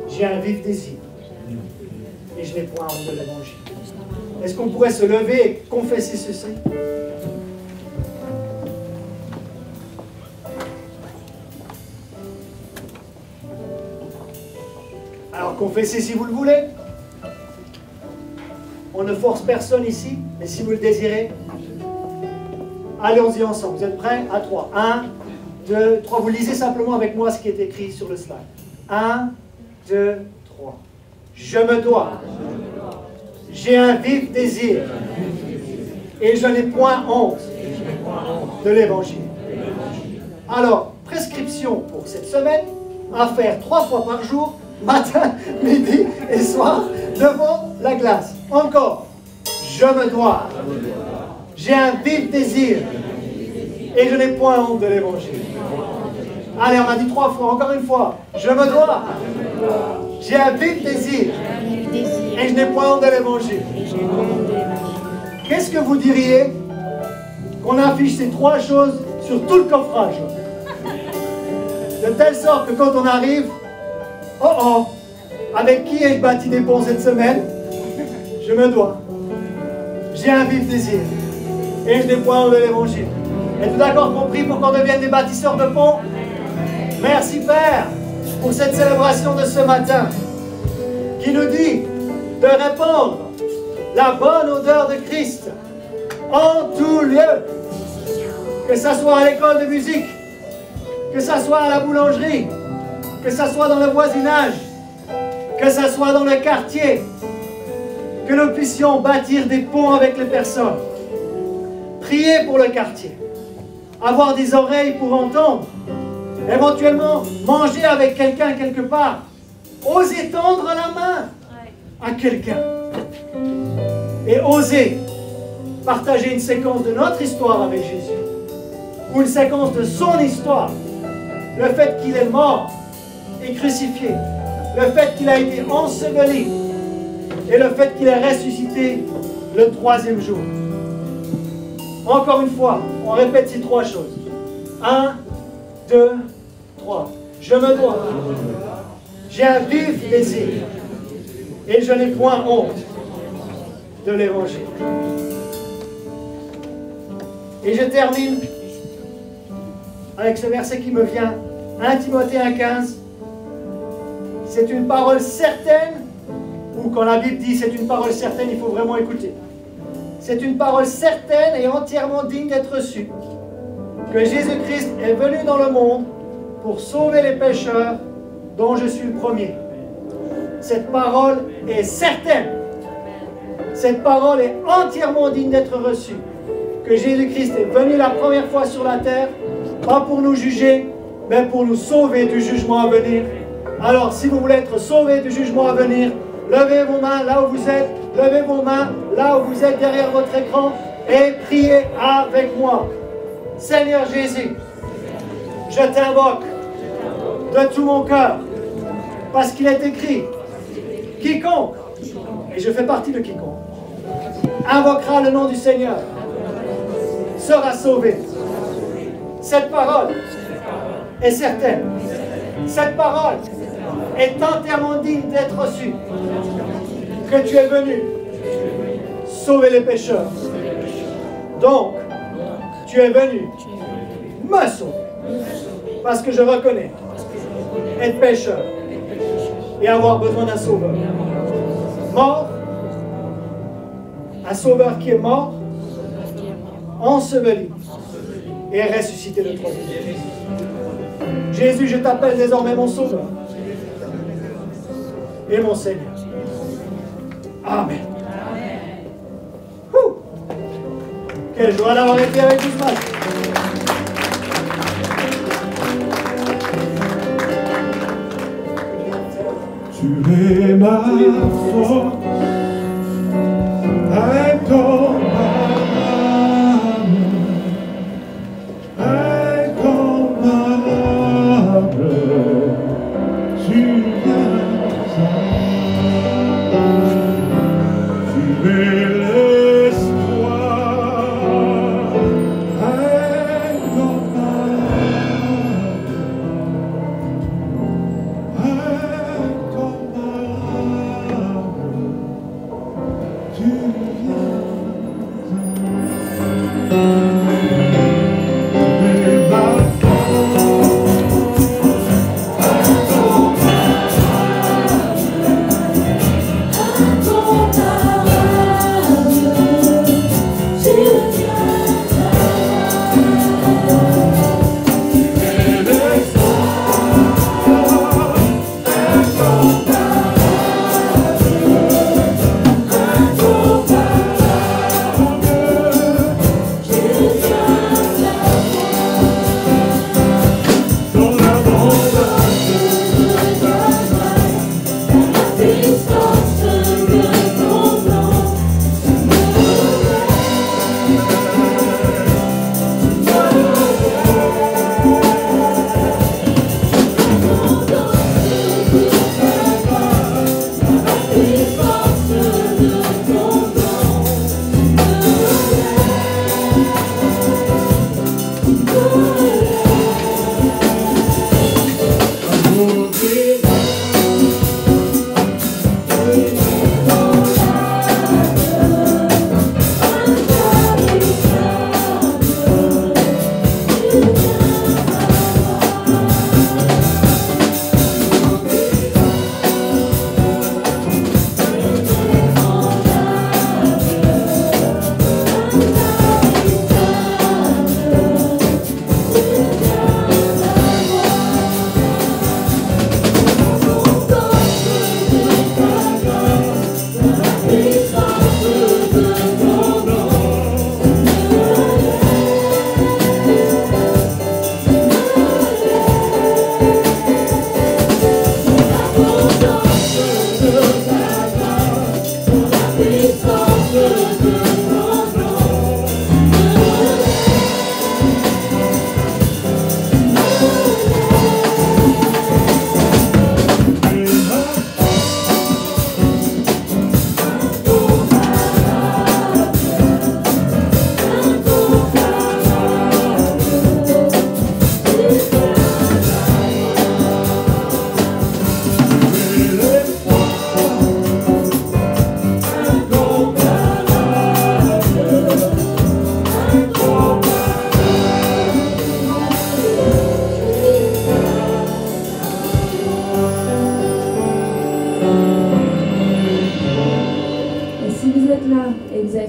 j'ai un vif désir, et je n'ai point honte de l'évangile. Est-ce qu'on pourrait se lever et confesser ceci? Alors confessez si vous le voulez. On ne force personne ici, mais si vous le désirez, allons-y ensemble. Vous êtes prêts? À 3. 1, 2, 3. Vous lisez simplement avec moi ce qui est écrit sur le slide. 1, 2, 3. Je me dois. J'ai un vif désir. Et je n'ai point honte de l'évangile. Alors, prescription pour cette semaine, à faire 3 fois par jour, matin, midi et soir, devant la glace. Encore, je me dois. J'ai un vif désir. Et je n'ai point honte de l'évangile. Allez, on m'a dit 3 fois, encore une fois. Je me dois. J'ai un vif désir. Et je n'ai point honte de l'évangile. Qu'est-ce que vous diriez qu'on affiche ces 3 choses sur tout le coffrage? De telle sorte que quand on arrive, avec qui ai-je bâti des ponts cette semaine? Je me dois. J'ai un vif désir. Et je n'ai point honte de l'évangile. Êtes-vous d'accord qu'on prie pour qu'on devienne des bâtisseurs de ponts? Merci Père pour cette célébration de ce matin qui nous dit de répandre la bonne odeur de Christ en tout lieu. Que ça soit à l'école de musique, que ça soit à la boulangerie, que ça soit dans le voisinage, que ça soit dans le quartier, que nous puissions bâtir des ponts avec les personnes, prier pour le quartier, avoir des oreilles pour entendre, éventuellement manger avec quelqu'un quelque part, oser tendre la main à quelqu'un et oser partager une séquence de notre histoire avec Jésus ou une séquence de son histoire, le fait qu'il est mort et crucifié, le fait qu'il a été enseveli et le fait qu'il est ressuscité le 3e jour. Encore une fois, on répète ces 3 choses. 1, 2, 3. Je me dois. J'ai un vif désir. Et je n'ai point honte de l'évangile. Et je termine avec ce verset qui me vient. 1 Timothée 1,15. C'est une parole certaine, ou quand la Bible dit c'est une parole certaine, il faut vraiment écouter. C'est une parole certaine et entièrement digne d'être reçue. Que Jésus-Christ est venu dans le monde pour sauver les pécheurs, dont je suis le premier. Cette parole est certaine. Cette parole est entièrement digne d'être reçue. Que Jésus-Christ est venu la première fois sur la terre, pas pour nous juger, mais pour nous sauver du jugement à venir. Alors, si vous voulez être sauvés du jugement à venir, levez vos mains là où vous êtes, levez vos mains là où vous êtes derrière votre écran et priez avec moi. Seigneur Jésus, je t'invoque de tout mon cœur, parce qu'il est écrit, quiconque, et je fais partie de quiconque, invoquera le nom du Seigneur, sera sauvé. Cette parole est certaine. Cette parole est entièrement digne d'être reçue. Que tu es venu sauver les pécheurs. Donc, tu es venu me sauver. Parce que je reconnais être pécheur et avoir besoin d'un sauveur. Mort, un sauveur qui est mort, enseveli et ressuscité le troisième. Jésus, je t'appelle désormais mon sauveur et mon Seigneur. Amen. Ouh. Quelle joie d'avoir été avec vous ce matin. Tu es ma force, incomparable, incomparable, tu es l'espoir, incomparable.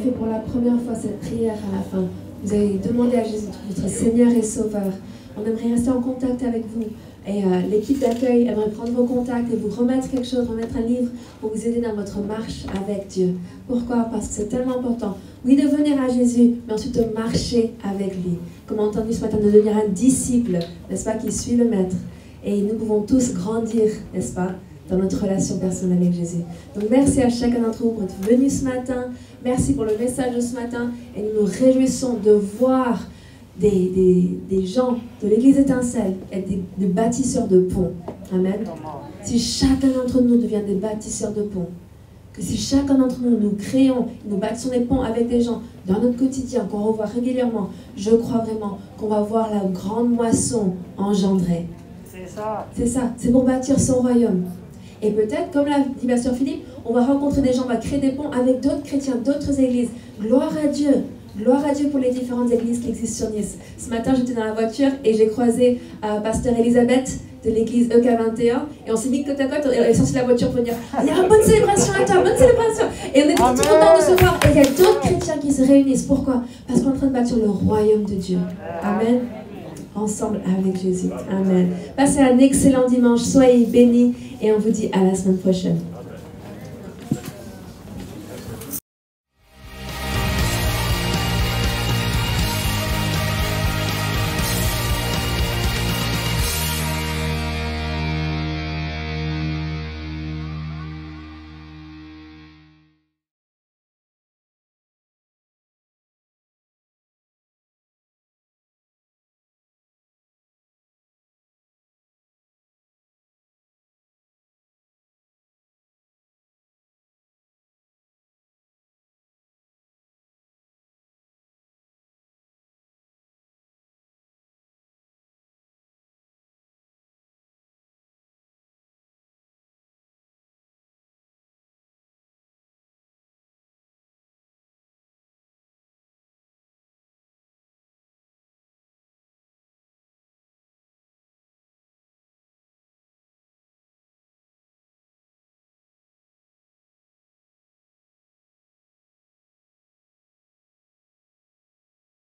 fait pour la première fois cette prière à la fin, vous avez demandé à Jésus votre Seigneur et Sauveur, on aimerait rester en contact avec vous. Et l'équipe d'accueil aimerait prendre vos contacts et vous remettre quelque chose, remettre un livre pour vous aider dans votre marche avec Dieu. Pourquoi? Parce que c'est tellement important. Oui, de venir à Jésus, mais ensuite de marcher avec lui. Comme entendu ce matin, de devenir un disciple, n'est-ce pas, qui suit le Maître. Et nous pouvons tous grandir, n'est-ce pas, dans notre relation personnelle avec Jésus. Donc merci à chacun d'entre vous pour être venu ce matin. Merci pour le message de ce matin. Et nous nous réjouissons de voir des gens de l'église étincelle être des bâtisseurs de ponts. Amen. Si chacun d'entre nous devient des bâtisseurs de ponts, que si chacun d'entre nous, nous bâtissons des ponts avec des gens dans notre quotidien, qu'on revoit régulièrement, je crois vraiment qu'on va voir la grande moisson engendrée. C'est ça. C'est ça, c'est pour bâtir son royaume. Et peut-être, comme l'a dit Pasteur Philippe, on va rencontrer des gens, on va créer des ponts avec d'autres chrétiens, d'autres églises. Gloire à Dieu. Gloire à Dieu pour les différentes églises qui existent sur Nice. Ce matin, j'étais dans la voiture et j'ai croisé Pasteur Elisabeth de l'église EK21 et on s'est mis côte à côte, elle est sortie de la voiture pour dire « Il y a une bonne célébration à toi, bonne célébration !» Et on était tout contents de se voir. Et il y a d'autres chrétiens qui se réunissent. Pourquoi? Parce qu'on est en train de bâtir le royaume de Dieu. Amen. Ensemble avec Jésus. Amen. Passez un excellent dimanche. Soyez bénis et on vous dit à la semaine prochaine.